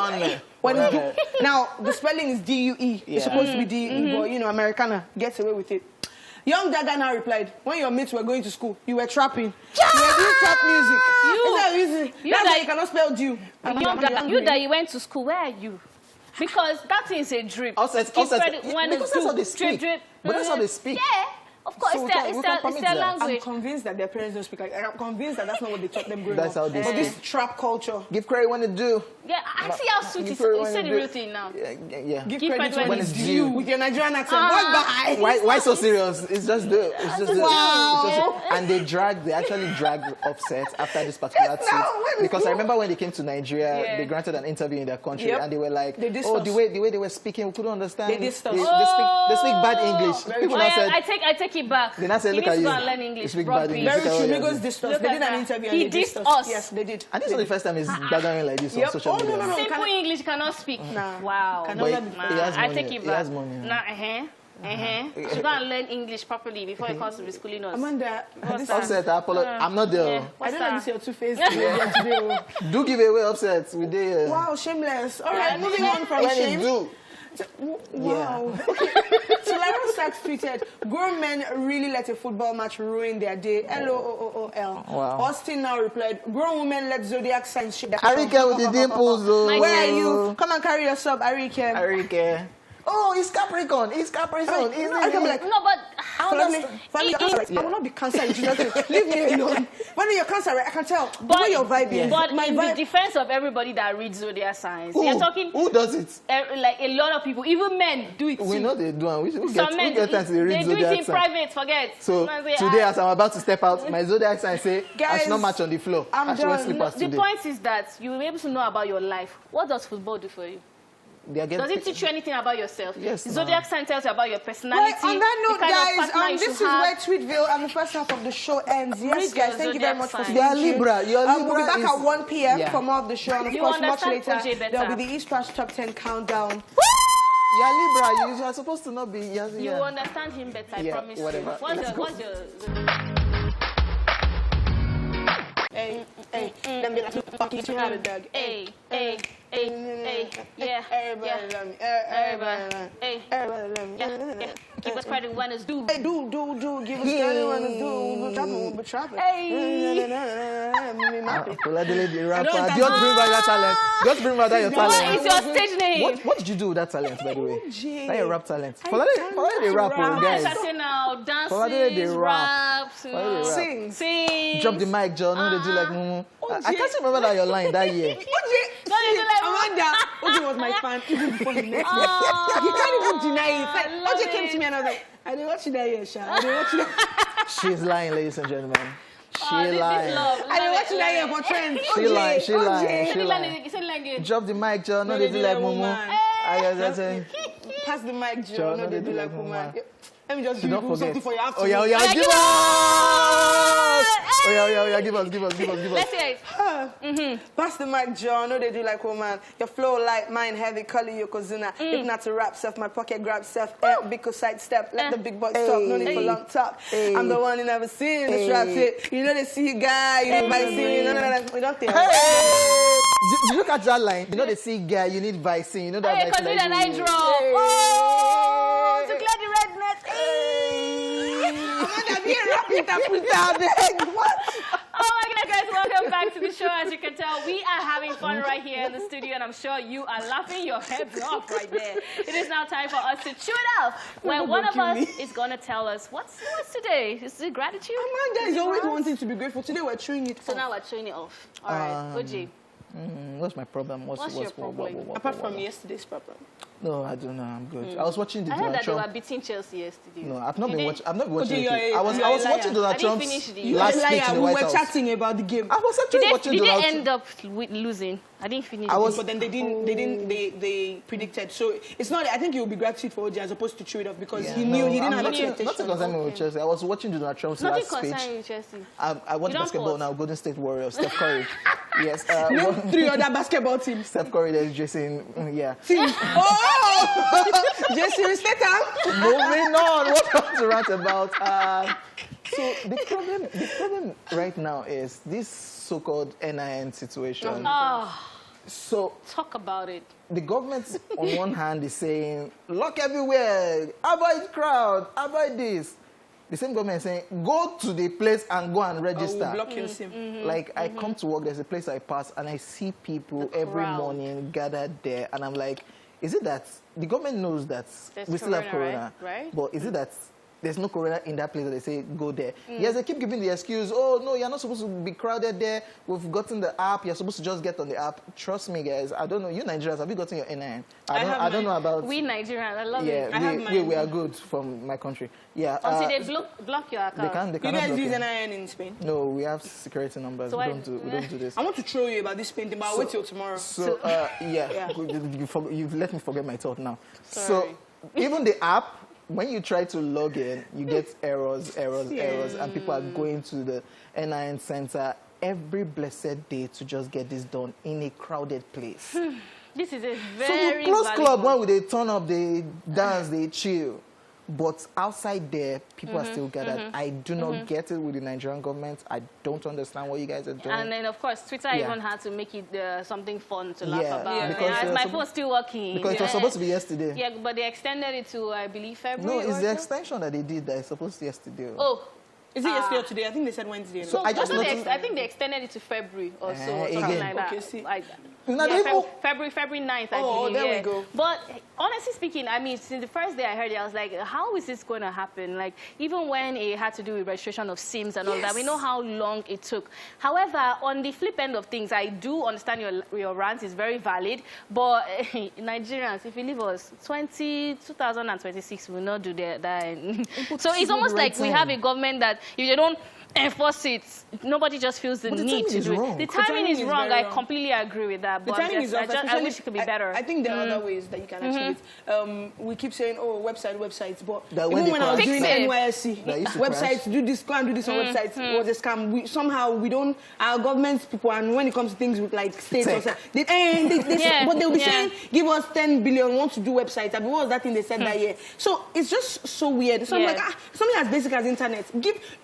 Now, the spelling is D-U-E. It's supposed to be D-U-E, but, you know, Americana gets away with it. Young Gaga now replied, when your mates were going to school, you were trapping. You were doing trap music. That's why you cannot spell due. You that you went to school, where are you? Because that is a drip. Because that's how they speak. But that's how they speak. Yeah. Of course, So it's their language. I'm convinced that their parents don't speak like that. I'm convinced that that's not what they taught them growing That's up. how they But speak. this trap culture. Give credit when it's due. Yeah, I see how sweet it is. You say the real thing now. Yeah. Give Give credit when it's due. due. With your Nigerian accent. What Why so serious? It's just the. Wow. And they actually dragged Offset after this particular tweet. Because I remember when they came to Nigeria, they granted an interview in their country, and they were like, the way they were speaking, we couldn't understand. They dissed us. They speak bad English. People now said, I take it back. Then I said, he look needs at to you. go and learn English Speak bad properly. English. Very true. Migos dissed us. They did an interview and He they dissed us. Yes, they did. I think it's not the first time he's gathering like this on social media. no. Simple English cannot speak. Nah. Wow. But he has I money. take it He back. has money. Nah, Should go and learn English properly before it comes to be schooling us. Amanda, Upset, I apologize. I'm not there. I don't know if you're two-faced today. Do give away upset. We did. Wow, shameless. All right, moving on from When shame. it's due. Wow. So Larry Sachs tweeted, grown men really let a football match ruin their day. LOOOL. Wow. Austin now replied, grown women let zodiac signs shake their Arike with the dimples, though. Where are you? Come and carry your sub, Arike. Arike. Oh, it's Capricorn. It's Capricorn. I can be like, No, but how does... I will not be cancer. Leave me alone. When you're cancer, right, I can tell. The way you're vibing. But my in vibe. the defense of everybody that reads zodiac signs, Who? you're talking... Who does it? Like a lot of people, even men do it too. We know they do, and we Some men get time to read they do zodiac it in sign. private, forget. So today, as I'm about to step out, my zodiac sign say I Guys, should not match on the floor. I'm I should wear done. slippers The today. point is that you will be able to know about your life. What does football do for you? They are Does it teach you anything about yourself? Yes, The ma'am. zodiac sign tells you about your personality. Right, on that note, the kind of guys, partner you this is should have. where Tweetville and the first half of the show ends. Yes, Read guys, your thank you very much for zodiac staying sign. tuned. They are Libra. Your We'll be Libra back is- at 1 p.m. Yeah. for more of the show. And of You course, much understand later, OJ better. there will be the ESplash Top 10 countdown. You're Libra. You are supposed to not be. You Yeah. understand him better, I Yeah, promise whatever. you. What's Let's your... Hey, them be like, fuck you, you have a dog. Hey, yeah. Everybody love me. Everybody. Everybody love me. Hey, Everybody love me. yeah. Give us credit when it's due. Hey, do. Give us credit when it's due. We'll be trapping. Hey. Oladele the rapper. don't Just bring back that talent. Just bring back that your What talent. is your stage name? What did you do with that talent, by the way? OJ. That your rap talent. Oladele the rapper, rap. guys. Sensational Oladele the dances, rap. raps, Oladele the rap. sing. Drop the mic, John. No, they do like I can't remember that your line that year. OJ, No, they do like Amanda, OJ was my fan even before he met me. You can't even deny it. I love OJ came to me and I was like, I didn't watch you that year, Sha. I didn't watch you that. She's lying, ladies and gentlemen. She this lying. love. I didn't watch you that year for trends. She lying. She lying. Say She the lying. line again, say the line again. Drop the mic, John. No, they do like mumu. I just say. Pass the mic, Joe. No, they do like woman. Let me just give Don't you forget. something for your Oh afternoon. yeah, give us. Oh yeah, give us. Let's hear it. Pass the mic, Joe. No, they do like woman. Your flow light, mine heavy, color Yokozuna. If not to rap self, my pocket grab self. Big side step, let the big boys talk. No need for long talk. I'm the one you never seen. The strap it. You know they see you guy. You need Vicine. No. We don't think. Hey! Did you catch that line? You know they see guy, you need Vicine. You know that. Hey, Vicine, because we like, an eye drop. Oh, to clear the redness. Amanda, be a rap interpreter. What? Oh my goodness, guys, welcome back to the show. As you can tell, we are having fun right here in the studio, and I'm sure you are laughing your heads off right there. It is now time for us to chew it out, where one of us is going to tell us what's today. Is it gratitude? Amanda is always wanting to be grateful. Today we're chewing it. So now we're chewing it off. All right, OJ. What's my problem? What's your problem? Apart from yesterday's problem. No, I don't know. I'm good. I was watching the I heard Donald that they Trump. were beating Chelsea yesterday. No, I've not You been did? watching. I've not been watching. you're it. a- I was you're a watching liar. Donald I didn't Trump's finish the- You're last a speech in liar. the We White were House. chatting about the game. I was actually watching Did Donald they Trump. end up losing? I didn't finish. I was- But then they predicted. So it's not. I think it will be gratitude for OJ as opposed to chew it off because he knew he didn't have nothing expectations. concerning me with Chelsea. I was watching Donald Trump's Nothing last speech. concerning Chelsea. I watch You don't basketball support? now. Golden State Warriors. Steph Curry. Yes. Name 3 other basketball teams. Steph Curry. There's Jason. Yeah. Oh, Jason Statham. Moving on. What I want to rant about? So the problem right now is this so-called NIN situation. Oh, So talk about it. the government, on one hand, is saying lock everywhere, avoid crowd, avoid this. The same government is saying go to the place and go and register. We'll block your SIM. Like I come to work, there's a place I pass, and I see people every crowd. morning gathered there, and I'm like, is it that the government knows that There's we still have corona, corona, right? but is it that there's no corona in that place that they say go there? Yes, they keep giving the excuse, oh no, you're not supposed to be crowded there. We've gotten the app. You're supposed to just get on the app. Trust me, guys. I don't know. You Nigerians, have you gotten your NIN? I don't know about. We Nigerians, I love it. I have we mine. are good from my country. Yeah. Until they block your account. They You cannot guys block use it. NIN in Spain. No, we have security numbers. So we why- don't do this. I want to throw you about this Spain thing, but I'll wait till tomorrow. So, yeah, you've let me forget my thought now. Sorry. So, even the app, when you try to log in, you get errors, and people are going to the NIN center every blessed day to just get this done in a crowded place. This is a So very the close club, one. when they turn up, they dance, they chill. But outside there, people are still gathered. I do not get it with the Nigerian government. I don't understand what you guys are doing. And then, of course, Twitter even had to make it something fun to laugh about. Yeah, because my phone's still working. Because it was supposed to be yesterday. Yeah, but they extended it to, I believe, February. No, it's the extension that they did that is supposed to yesterday. Oh. Is it yesterday or today? I think they said Wednesday. So I just noticed. I think they extended it to February or so, or something like that. Okay, see. February 9th, I Oh, believe. there yeah. we go. But honestly speaking, I mean, since the first day I heard it, I was like, how is this going to happen? Like, even when it had to do with registration of SIMs and all that, we know how long it took. However, on the flip end of things, I do understand your rant is very valid, but Nigerians, if you leave us, 2026 will not do that. So it's almost like we have a government that if they don't enforce it, nobody just feels the need to do it. The timing is wrong. I completely agree with that. The But timing is off. I wish it could be better. I think there are other ways that you can achieve it. We keep saying, oh, websites, but That even when I was doing Fix it. NYSC, That used to websites, do this, go and do this on websites, it was a scam. Somehow we don't, our government people, and when it comes to things with like states, or but they'll be saying, give us 10 billion, want to do websites. I mean, what was that thing they said that year? So it's just so weird. So I'm like, something as basic as internet.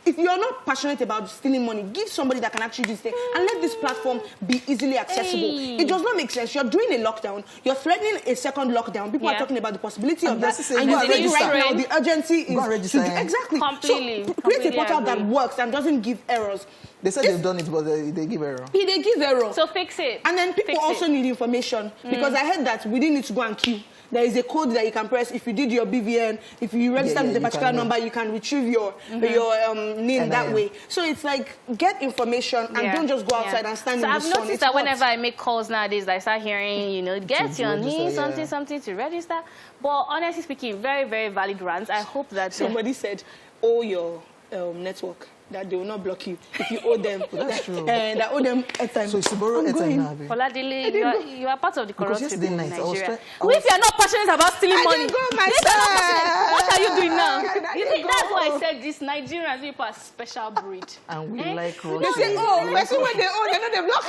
If you're not passionate about stealing money, give somebody that can actually do this thing and let this platform be easily accessible. It does not make sense. You're doing a lockdown. You're threatening a second lockdown. People are talking about the possibility of that. And you think right now the urgency is to do, exactly. Completely. So create a portal that works and doesn't give errors. They said they've done it, but they give error. They give error. So fix it. And then people also need information because I heard that we didn't need to go and queue. There is a code that you can press if you did your BVN, if you register with a particular number, you can retrieve your name that way. So it's like, get information and don't just go outside and stand in the sun. I've noticed that whenever I make calls nowadays, I start hearing, get your name, something to register. But honestly speaking, very, very valid rants. I hope that... Somebody said, owe your network. That they will not block you if you owe them. That's true. And I owe them airtime. So it's to borrow airtime now. Oladile, you are part of the corrupt people in Nigeria. If you are not passionate about stealing money, what are you doing now? You see, that's why I said this Nigerians people are special breed. And we like Russia. they say, person when they owe, they know they block.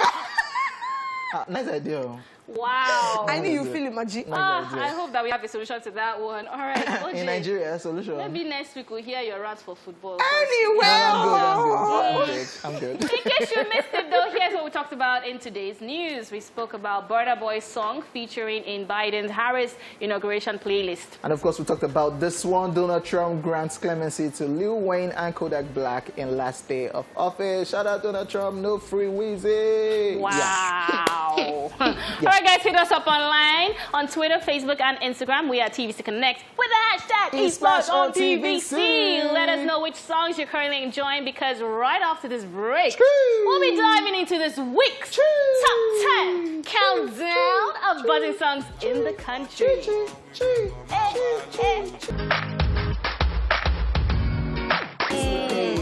Nice idea. Wow. I knew you feel it, Maji. I hope that we have a solution to that one. All right, OJ, in Nigeria, a solution. Maybe next week we'll hear your rants for football. Anyway, I'm good. In case you missed it, though, here's what we talked about in today's news. We spoke about Burna Boy's song featuring in Biden's Harris inauguration playlist. And of course, we talked about this one. Donald Trump grants clemency to Lil Wayne and Kodak Black in last day of office. Shout out Donald Trump, no free Weezy. Wow. All right, guys, hit us up online on Twitter, Facebook, and Instagram. We are TVC Connect with the hashtag ESplashOnTVC. Let us know which songs you're currently enjoying because right after this break, we'll be diving into this week's top 10 countdown of buzzing songs in the country.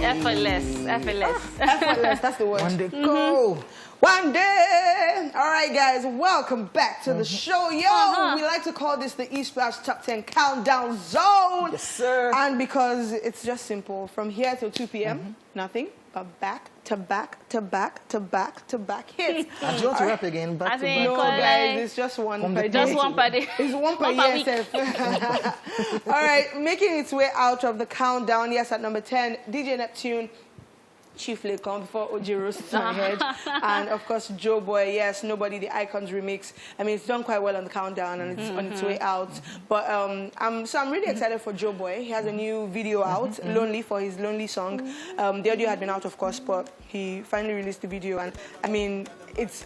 Effortless. effortless, that's the word. One day go. One day. All right, guys, welcome back to the show. Yo, we like to call this the ESplash Top 10 Countdown Zone. Yes, sir. And because it's just simple, from here till 2 p.m., nothing but back to back to back to back to back hits. And do you want to rap again? Back to back. No, guys, it's just one per day. Just one per day. It's one per year, Seth. All right, making its way out of the countdown. Yes, at number 10, DJ Neptune. Chief Lecon before OJ roasts my head. And of course, Joe Boy, yes, Nobody, the Icons remix. I mean, it's done quite well on the countdown and it's on its way out. But I'm really excited for Joe Boy. He has a new video out, Lonely, for his Lonely song. The audio had been out, of course, but he finally released the video. And I mean,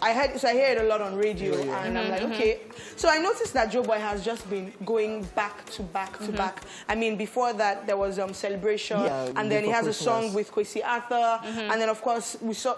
I hear it a lot on radio, and I'm like, okay. So I noticed that Joe Boy has just been going back to back to back. I mean, before that, there was Celebration, and then he has a song with Kwesi Arthur, and then, of course, we saw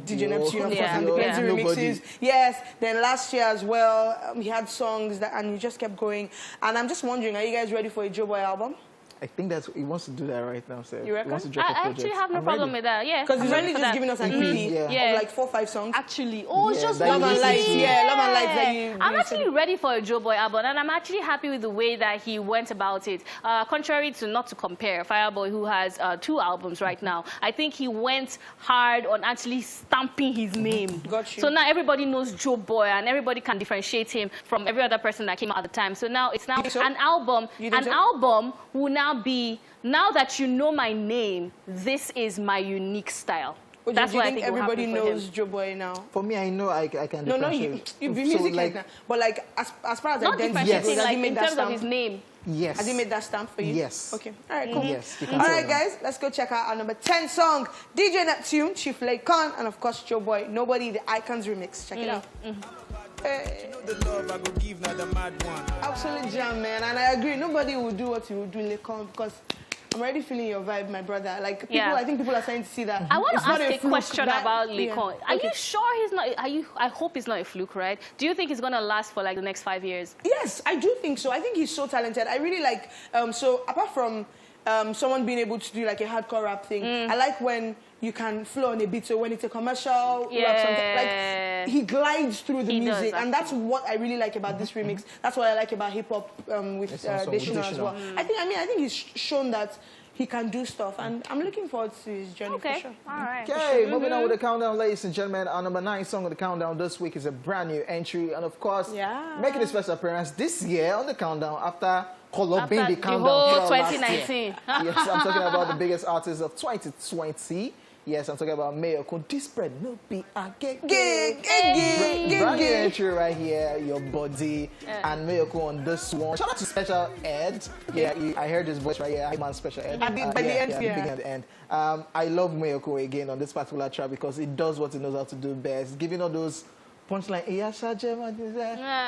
DJ Neptune, of course, and the plenty remixes. Yes, then last year as well, he had songs, and he just kept going. And I'm just wondering, are you guys ready for a Joe Boy album? I think he wants to do that right now, sir. You reckon? He wants to drop a I project. actually have no problem with that. Yeah. Because he's I'm only ready for just that. giving us an EP of like 4 or 5 songs. Actually, it's just that one you Love and listen Lights. to. Yeah, Love and Lights. That you I'm actually ready for a Joe Boy album, and I'm actually happy with the way that he went about it. Contrary to not to compare Fireboy, who has 2 albums right now, I think he went hard on actually stamping his name. Got you. So now everybody knows Joe Boy, and everybody can differentiate him from every other person that came out at the time. So now it's now an album. An album will now be, now that you know my name, this is my unique style. But That's do you why I think think it will everybody happen for knows him. Joe Boy now? For me, I know I can No, differentiate. you've been So, music like, now. But like, as far as Not identity differentiating, goes, has like he made in that terms of stamp? his name. yes. Has he made that stamp for you? Yes. Okay. All right, cool. Yes, you can All tell right, now. guys, let's go check out our number 10 song. DJ Neptune, Chief Laycon, and of course, Joe Boy, Nobody, the Icons remix. Check it out. Hey. The love I go give now the mad one. Absolute jam, man. And I agree, nobody will do what you will do, Laycon, because I'm already feeling your vibe, my brother. Like, people, Yeah. I think people are starting to see that. I want It's to not ask a fluke, question that- about yeah. Laycon. Are Okay. you sure he's not? I hope it's not a fluke, right? Do you think he's gonna last for like the next 5 years? Yes, I do think so. I think he's so talented. I really like, so apart from someone being able to do like a hardcore rap thing, I like when you can flow on a beat. So when it's a commercial rap song, like he glides through the He does, music. And that's actually. what I really like about this remix. That's what I like about hip hop with Yes, also with Deshino as well. Deshino. I think he's shown that he can do stuff. And I'm looking forward to his journey for Okay, sure. all right. Okay, moving on with the countdown, ladies and gentlemen. Our number 9 song of the countdown this week is a brand new entry, and of course, Yeah. making a special appearance this year on the countdown after Colombia After the the countdown whole throughout last 2019. year. Yes, I'm talking about the biggest artist of 2020. Yes, I'm talking about Mayor Kuti. Spread no be a brand new entry right here, Your Body, and Mayoko on this one. Shout out to Special Ed. Yeah, I heard his voice right here. I'm on Special Ed. At the end, the beginning and the end. I love Mayoko again on this particular track because it does what it knows how to do best, giving all those punchline,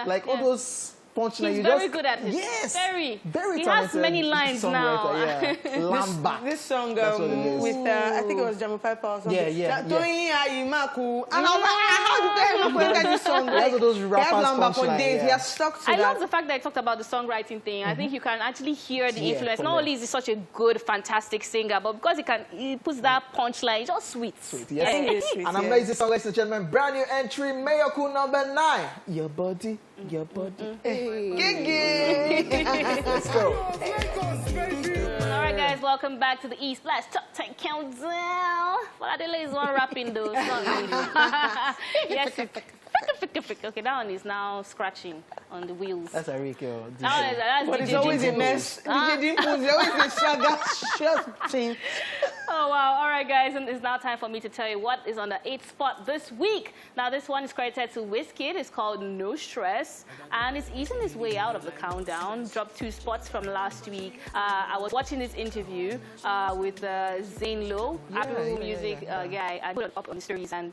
like all those punchline. He's You very just, good at it. Yes, Very. very He talented has many lines now. songwriter, Yeah, Lamba. This song That's what it is. with, I think it was Jamu Piper or something. Yeah. And I'm like, how did I not enter this song? He has all those rappers He has Lamba for punchline, days. yeah. He has stuck to I that. love the fact that I talked about the songwriting thing. I think you can actually hear the Yeah, influence. from Not there. only is he such a good, fantastic singer, but because he puts that punchline, it's just sweet. Yes. I think it's sweet, An yeah. amazing song, ladies and gentlemen. Brand new entry, Mayoko number 9. Your body, your body. Let's go. All right, guys, welcome back to the ESplash Top 10 Countdown. Well, I didn't one rapping though. It's not me. Yes. Okay, that one is now scratching on the wheels. That's a Rico. That's But it's DJ always a Dimples. mess. DJ Dimples, there's always a shut thing. Oh, wow. All right, guys, and it's now time for me to tell you what is on the 8th spot this week. Now, this one is credited to Wizkid. It's called No Stress, and it's easing its way out of the countdown. Dropped 2 spots from last week. I was watching this interview with Zane Lowe, Apple Music guy. I put it up on the stories, and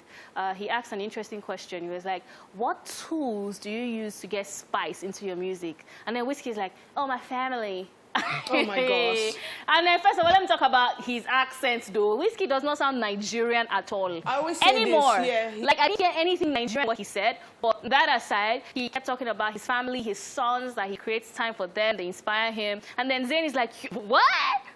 he asked an interesting question. He was like, what tools do you use to get spice into your music? And then Wizkid's like, oh, my family. Oh my gosh. And then first of all, let me talk about his accent though. Wizkid does not sound Nigerian at all. I always say anymore. this, yeah. Like I didn't hear anything Nigerian what he said, but that aside, he kept talking about his family, his sons, that he creates time for them, they inspire him. And then Zayn is like, what?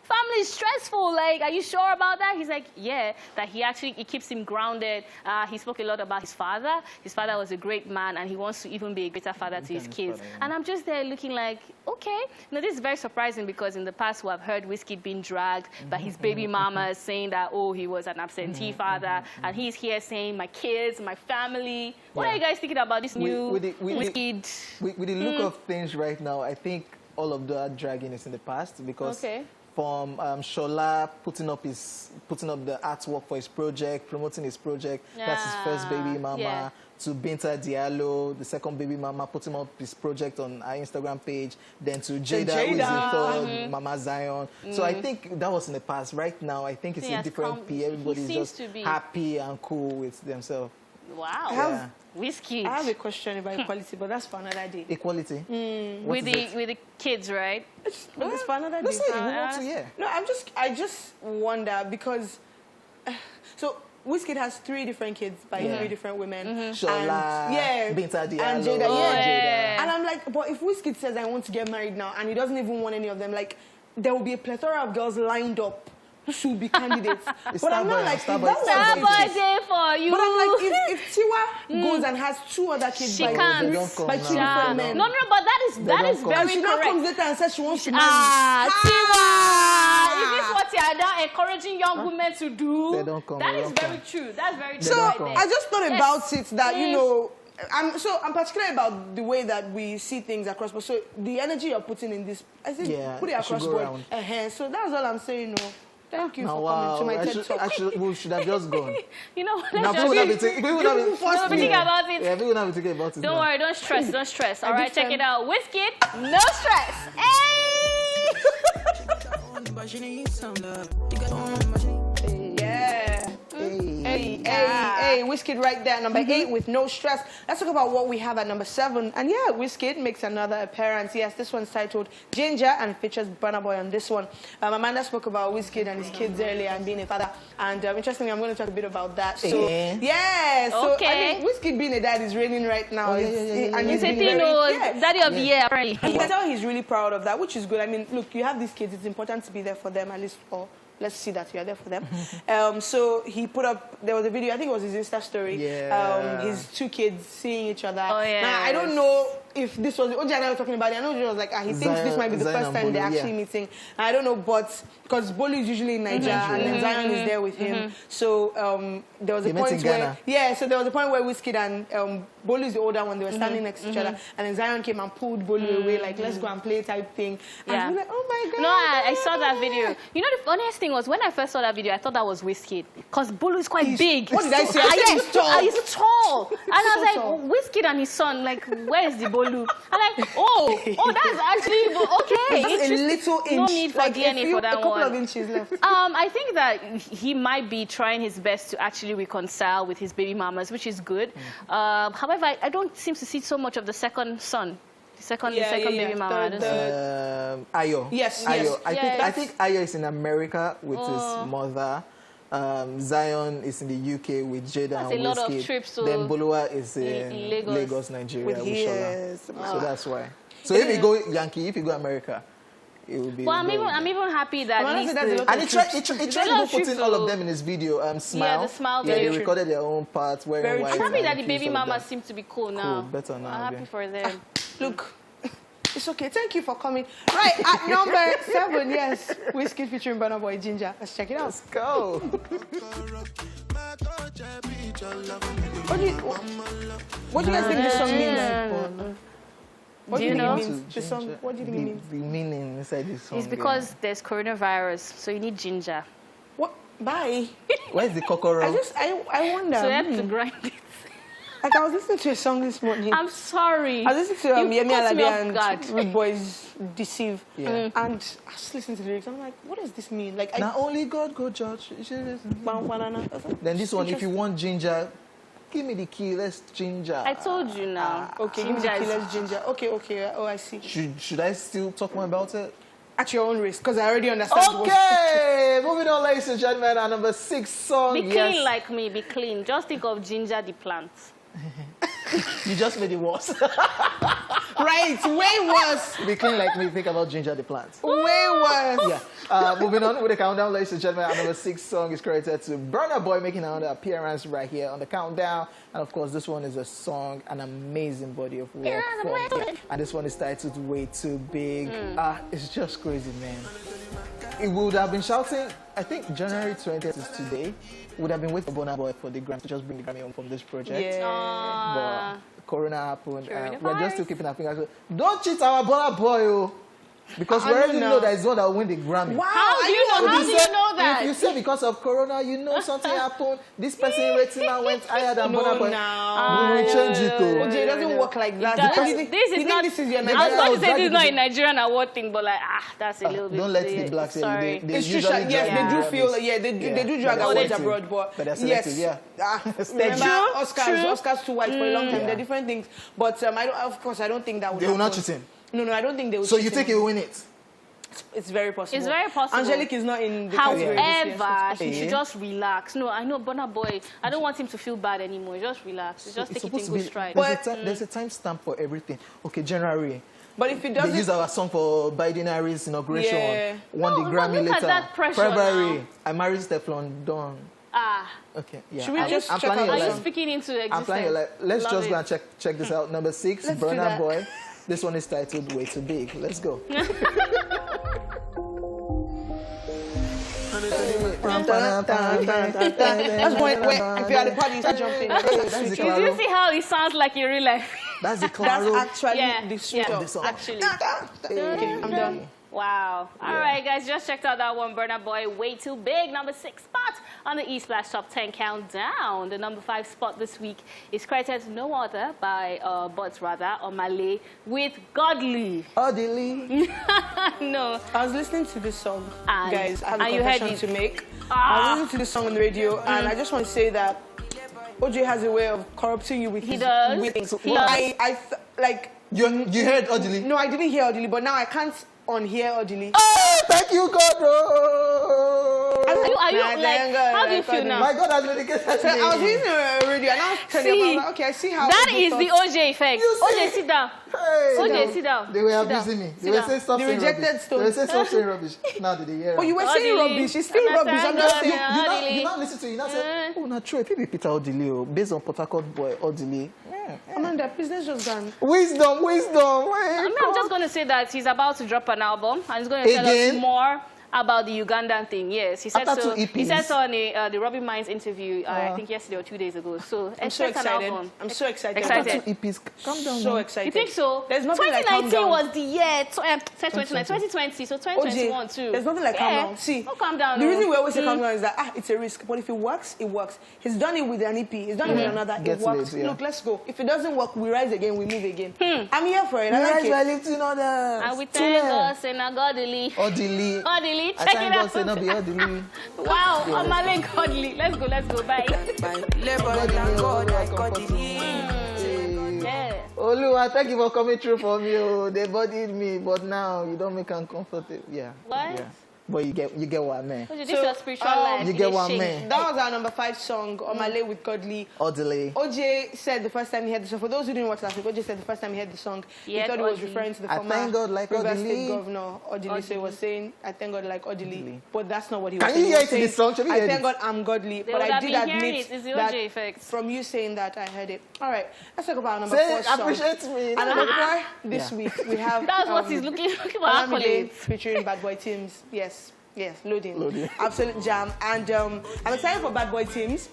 Family is stressful. Like, are you sure about that? He's like, yeah, that it keeps him grounded. He spoke a lot about his father. His father was a great man, and he wants to even be a greater father to his kids. And I'm just there looking like, okay. Now, this is very surprising because in the past we have heard Wizkid being dragged by his baby mama saying that, oh, he was an absentee father. And he's here saying, my kids, my family. What are you guys thinking about this new Wizkid? With the look of things right now, I think all of that dragging is in the past because from Shola putting up the artwork for his project, promoting his project. That's his first baby mama. To Binta Diallo, the second baby mama, putting up his project on our Instagram page. Then to Jada, who is the third, Mama Zion. So I think that was in the past. Right now, I think it's a different P. Everybody's just happy and cool with themselves. Wow. Wizkid. I have a question about equality, but that's for another day. Equality? With the kids, right? But it's for another day. No, I just wonder because, so Wizkid has 3 different kids by 3 different women. Shola, Binta Diallo, and Jada. And I'm like, but if Wizkid says I want to get married now and he doesn't even want any of them, like, there will be a plethora of girls lined up to be candidates. But I'm not like, Starboy day for you. But I'm like, if Tiwa goes and has 2 other kids she can't. by 2 different men. No, but that is very correct. She now comes later and says she wants to marry. Tiwa! Is this what you are now encouraging young women to do? They don't come. That is very true. That's very true. So I just thought about it that, you know, I'm particular about the way that we see things across board. So the energy you're putting in this, I think, put it across board. So that's all I'm saying, no. Thank you for coming to my TED Talk. We should have just gone. You know what? Now, people would have been thinking about it. Yeah, people would have been thinking about it. Don't worry, don't stress, All right, check it out. Wizkid, no stress. Hey! Yeah. Hey, Wizkid right there, number 8 with no stress. Let's talk about what we have at number 7. And yeah, Wizkid makes another appearance. Yes, this one's titled Ginger and features Burna Boy on this one. Amanda spoke about Wizkid and his kids earlier and being a father. And interestingly, I'm going to talk a bit about that. So, yeah. So, I mean, Wizkid being a dad is reigning right now. And he's daddy of the year, apparently. And you can tell he's really proud of that, which is good. I mean, look, you have these kids. It's important to be there for them, at least for... Let's see that you are there for them. So he put up, there was a video, I think it was his Insta story. His 2 kids seeing each other. Oh, yeah. Now, I don't know if this was, Oji and I were talking about it. I know Oji was like, he thinks this might be the first time they're actually meeting. I don't know, but, because Bolu is usually in Nigeria, and then Zion is there with him. So there was a point where, so there was a point where Wizkid and Bolu is the older one, they were standing next to each other, and then Zion came and pulled Bolu away, like, let's go and play type thing. And he was like, oh my God. No, I saw that video. You know, the funniest thing was when I first saw that video, I thought that was Wizkid, because Bolu is quite big. What did I say? I said he's tall. He's tall. And I was like, Wizkid and his son, like, where is the Bolu? I'm like, oh, that's actually, okay. Just a little inch. No need for DNA for that one. A couple of inches left. I think that he might be trying his best to actually reconcile with his baby mamas, which is good. However, I don't seem to see so much of the second son. The second baby mama. Ayo. Yes. Ayo. I think Ayo is in America with his mother. Zion is in the UK with Jada and Wizkid. That's a lot of trips. So then Bolua is in Lagos, Nigeria with Shola. So that's why. So if you go Yankee, if you go America, it will be. Well, I'm even happy that. And he tried to put in all of them in his video. Smile. Yeah, the smile video. Yeah, they recorded their own parts wearing white. I'm happy that the baby mama seems to be cool now. Better now. I'm happy for them. Look. It's okay. Thank you for coming. Right, at number 7, yes, Wizkid featuring Burna Boy, Ginger. Let's check it out. Let's go. What do you guys think this song means? What do you know? The song, what do you think it means? The meaning inside this song. It's because there's coronavirus, so you need ginger. What? Bye. Where's the kokoro? I wonder. So you have to grind it. Like, I was listening to a song this morning. I'm sorry. I was listening to Yemi Alade and Rude Boys Deceive. And I was listening to the lyrics. I'm like, what does this mean? Like, now only God go judge. Then this one, if you want ginger, give me the key, let's ginger. I told you now. Okay, give me the key, let's ginger. Okay. Oh, I see. Should I still talk more about it? At your own risk, because I already understand. Okay, moving on, ladies and gentlemen, our number 6 song. Be clean like me, be clean. Just think of ginger the plant. You just made it worse. Right, way worse. Be clean like me, think about ginger the plant. Way worse. Moving on with the countdown, ladies and gentlemen, our number 6 song is credited to Burna Boy, making another appearance right here on the countdown. And of course, this one is a song, an amazing body of work. And this one is titled Way Too Big. It's just crazy, man. It would have been shouting, I think January 20th is today. Would have been waiting for Burna Boy for the Grammy to just bring the Grammy home from this project. But Corona happened. We're just still keeping our fingers. Don't cheat our Burna Boy, because we already know that it's one that will win the Grammy. Wow, how do you know that? If you say because of Corona, you know something happened. This person rating now went higher than Burna Boy. We will change it. OJ, it doesn't work like that. This is not. This is your Nigerian. I was going to say this is not a Nigerian award thing, but like that's a little bit. Don't let the blacks say it. It's true. Yes, they do feel. They do drag awards abroad, but yes. Remember Oscars too white for a long time. They're different things, but of course I don't think that would. They will not cheat him. No, I don't think they will. So you think he will win it? It's very possible. It's very possible. Angelique is not in the category. However, he should just relax. No, I know Burna Boy. I don't want him to feel bad anymore. Just relax. Just take it in good stride. There's a time stamp for everything. Okay, January. But if it They doesn't... used our song for Biden Harris inauguration. Yeah. Won the Grammy look at later. that pressure February. now. I married Stefan Don. Ah. Okay, yeah. Should we just check planning out your Are you life. speaking into existence? I'm planning your life. Let's Love just it. go and check this out. Number 6, Let's do Burna that. Boy. This one is titled Way Too Big. Let's go. That's when if you're at the party, you start jumping. That's the Do you claro. see how it sounds like in real life? That's the That's claro. actually Yeah, the sweet yeah. of the song. Actually. Okay, I'm done. Wow. All right, guys, just checked out that one, Burna Boy, Way Too Big, number 6 spot on the ESplash Top 10 Countdown. The number 5 spot this week is credited to no other on Malay with Godly. Odili. No. I was listening to this song, And- guys. I have a and you heard confession it. to make. I was listening to this song on the radio, and I just want to say that OJ has a way of corrupting you with He his does. with things. He does. Like, You heard Odili? no, I didn't hear Odili, but now I can't unhear Odili. Oh, thank you, God. Oh. Are you Nah, like, thank God, how do you thank feel God. now? My God has dedicated So I was me. listening to the radio, and I was telling See, you, I was like, okay, I see how That OJ is the thought- OJ effect. You see? OJ, sit down. Hey. OJ, sit down. They were Sit down. abusing me. Sit They were down. saying stop The saying rejected rubbish. stone. They were saying stop saying rubbish. Now did they hear? Oh, you were Odili. saying rubbish. It's still Understand rubbish. I'm God, just saying. yeah. You not listen to it. You not say, oh, not true. People Peter Odili, based on Port Harcourt boy Odili. Amanda, please, let's just done. Wisdom. I'm just going to say that he's about to drop an album and he's going to tell Again? us more about the Ugandan thing. Yes, he said After so. 2 EPs. He said so on the Robbie Mines interview, I think yesterday or 2 days ago. So I'm so expect an excited. album. I'm so excited. Excited. 2 EPs. Calm down. So man. excited. You think so? There's nothing like calm 2019 down. was the year. 2020, so 2021 too. There's nothing like calm Yeah. down. See, No, calm down. the no. reason we always say calm down is that it's a risk. But if it works, it works. He's done it with an EP. He's done it with another. Gets It works. late, yeah. Look, let's go. If it doesn't work, we rise again. We move again. I'm here for it. I like Rise it. by lifting others. And we thank God, say now Godly. Odili. Godly, I check thank it God out. say not be Odili. Wow, Amale Godly. Let's go, bye. Yeah. Oluwa, thank you for coming through for me. Oh, they bodied me, but now you don't make them comfortable. Yeah. What? Yeah. But you get what I mean. This is your spiritual life. You get what I Shake. mean. That was our number 5 song, Omale with Godly. Odili. OJ said the first time he heard the song, for those who didn't watch last week, OJ said the first time he heard the song, he Yeah, thought it was Odili. referring to the I former thank God like Rivers Odili. State Governor, Odili. So he was saying, I thank God like Odili. But that's not what he was Can saying. you He hear was it in the saying, song? Shall we I hear thank it? God I'm godly. They But would I have did been hearing admit it. It's the that OJ effect. from you saying that, I heard it. All right, let's talk about number Say, 4 song. appreciate me. And number 4 this Yeah. week, we have... That's what he's looking for Olamide accolades. featuring Bad Boy Teams. Yes, loading. Loading. Absolute jam. And I'm excited for Bad Boy Teams.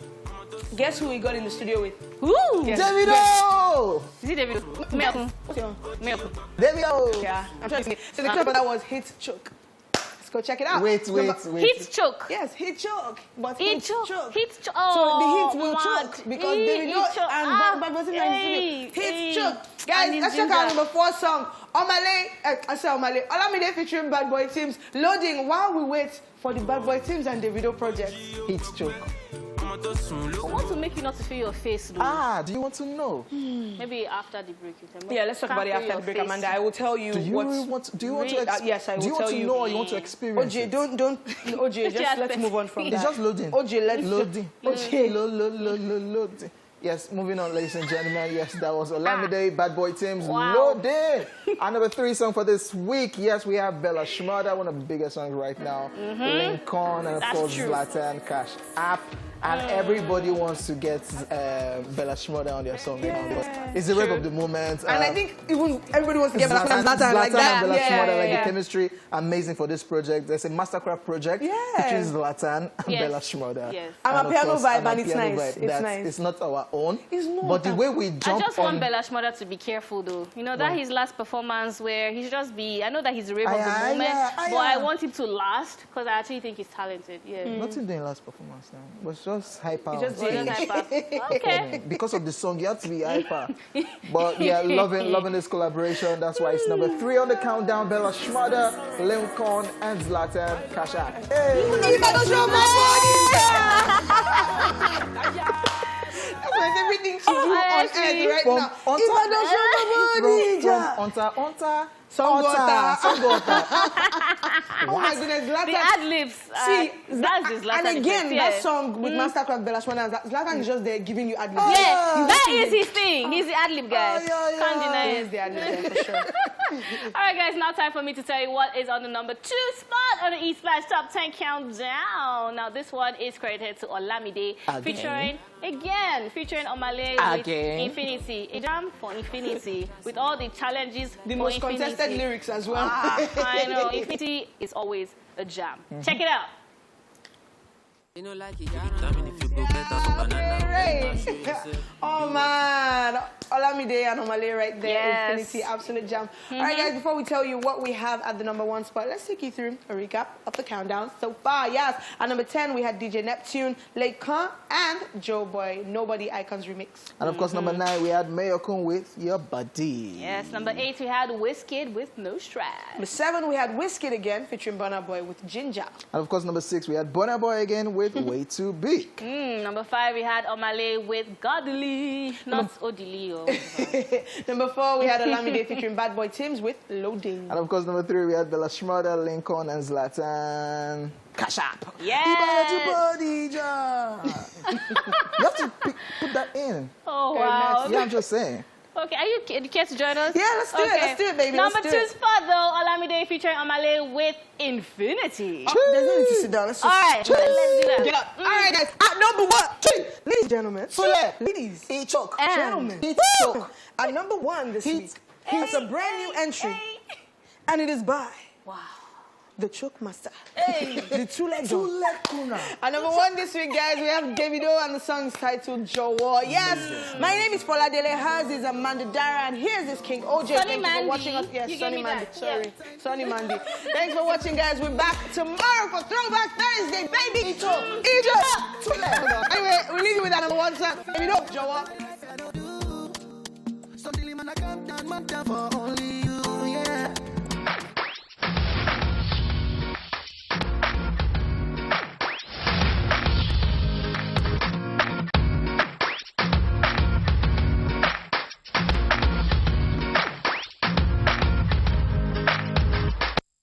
Guess who we got in the studio with? Ooh! Yes. Davido! Is it David? Milk. What's your Milk. Davido! Yeah, I'm trying to sing it. So the clip of that was Hit Choke. Let's go check it out. Wait. Heat choke. Yes, Hit Choke. But Heat Hit choke. Choke. Heat choke. So the Oh, hit will mad. choke because Heat Davido choke. and Bad Boy Teams are in the studio. Hit Choke. Guys, And let's his check out ginger. number 4 song. Omale. Olamide featuring Bad Boy Teams. Loading while we wait for the Bad Boy Teams and Davido project. Hit choke. I want to make you not to feel your face, though. Do you want to know? Maybe after the break. You can Yeah, let's talk about it Can't after feel the break, your face. Amanda. I will tell you Do you what. want to Yes, I will do you want tell to you. know or you want to experience OJ, it? don't. OJ, just Just let's move on from It's that. just loading. OJ, let's Loading. Loading. Yes, moving on, ladies and gentlemen. Yes, that was Olamide, Bad Boy Teams, Wow. Loading. Our number 3 song for this week. Yes, we have Bella Shmurda, one of the biggest songs right now. Lincoln, and of That's course true. Zlatan, Cash App. And everybody wants to get Bella Shmurda on their song. You know, because it's the rap of the moment. And I think even everybody wants to get Zlatan like Zlatan that. and Bella Shmurda, like yeah. the chemistry, amazing for this project. There's a mastercraft project Yeah. featuring Zlatan and Yes. Bella Shmurda. Yes. I'm And a of piano course, vibe I'm a and it's piano nice. vibe. It's That's- nice. It's not our own. It's not. But the way we I jump just want on... Bella Shmurda to be careful, though. You know, that his last performance where he should just be... I know that he's the rave of the moment, but I want him to last because I actually think he's talented. Yeah. Nothing doing last performance now. It was just hyper. He just on did stage. Okay. Because of the song, you have to be hyper. But yeah, loving this collaboration. That's why it's number 3 on the countdown. Bella Shmurda, Lincoln, and Zlatan, Cash App. Hey! That's everything to do on honestly, earth right From now. on If I don't show my body, from onta. Songota. Oh my goodness, Zlatan. The ad-libs. See, that's the Zlatan. and again, effect, that song with Mastercraft Bella Swan, Zlatan is just there giving you ad-libs. Yeah, that is his thing. He's the ad-lib guy. Can't deny He is it. the ad-lib for sure. All right, guys, now time for me to tell you what is on the number 2 spot on the ESplash Top 10 Countdown. Now, this one is credited to Olamide, featuring Omale with Infinity. A jam for Infinity, with all the challenges The for most Infinity. contested lyrics as well. I know, Infinity is always a jam. Check it out. Oh man, Olamide and Omale right there. Yes. Infinity, absolute jam. All right, guys, before we tell you what we have at the number 1 spot, let's take you through a recap of the countdown so far. Yes, at number 10, we had DJ Neptune, Late Khan, and Joe Boy, Nobody Icons Remix. And of course, number 9, we had Mayokun with Your Body. Yes, number 8, we had Wizkid with No Stress. Number 7, we had Wizkid again, featuring Burna Boy with Ginger. And of course, number 6, we had Burna Boy again with Way Too Big. Number 5, we had Omale with Godly, not Odilio. Number 4, we had Olamide featuring Bad Boy Tim's with Loading. And of course, number 3, we had Bella Shmurda, Lincoln, and Zlatan. Cash App. Yes. You have to put that in. Oh, wow. Yeah, I'm just saying. Okay, are you care to join us? Yeah, let's do it. Let's do it, baby. Number Let's do 2 it. spot, though, Olamide featuring Omale with Infinity. Oh, there's no need to sit down. Let's just All right, let's do that. get up. All right, guys. At number 1, ladies and gentlemen. Ladies. Gentlemen. At number 1 this week, it's a brand new entry. And it is by the Choke Master. The two-leg kuna. At number 1 this week, guys, we have Davido and the song is titled Jowo. Yes, my name is Fola Dele. Hers is Amanda Dara, and here's this King OJ. Sunny Thank you for Mandy. watching us. Yes, You Sunny gave me Mandy. that. Sorry, Sunny Mandy. Thanks for watching, guys. We're back tomorrow for Throwback Thursday, baby. Eat up. Anyway, we leave you with that number 1 song. Davido, Jowo. Something man I can't man down for only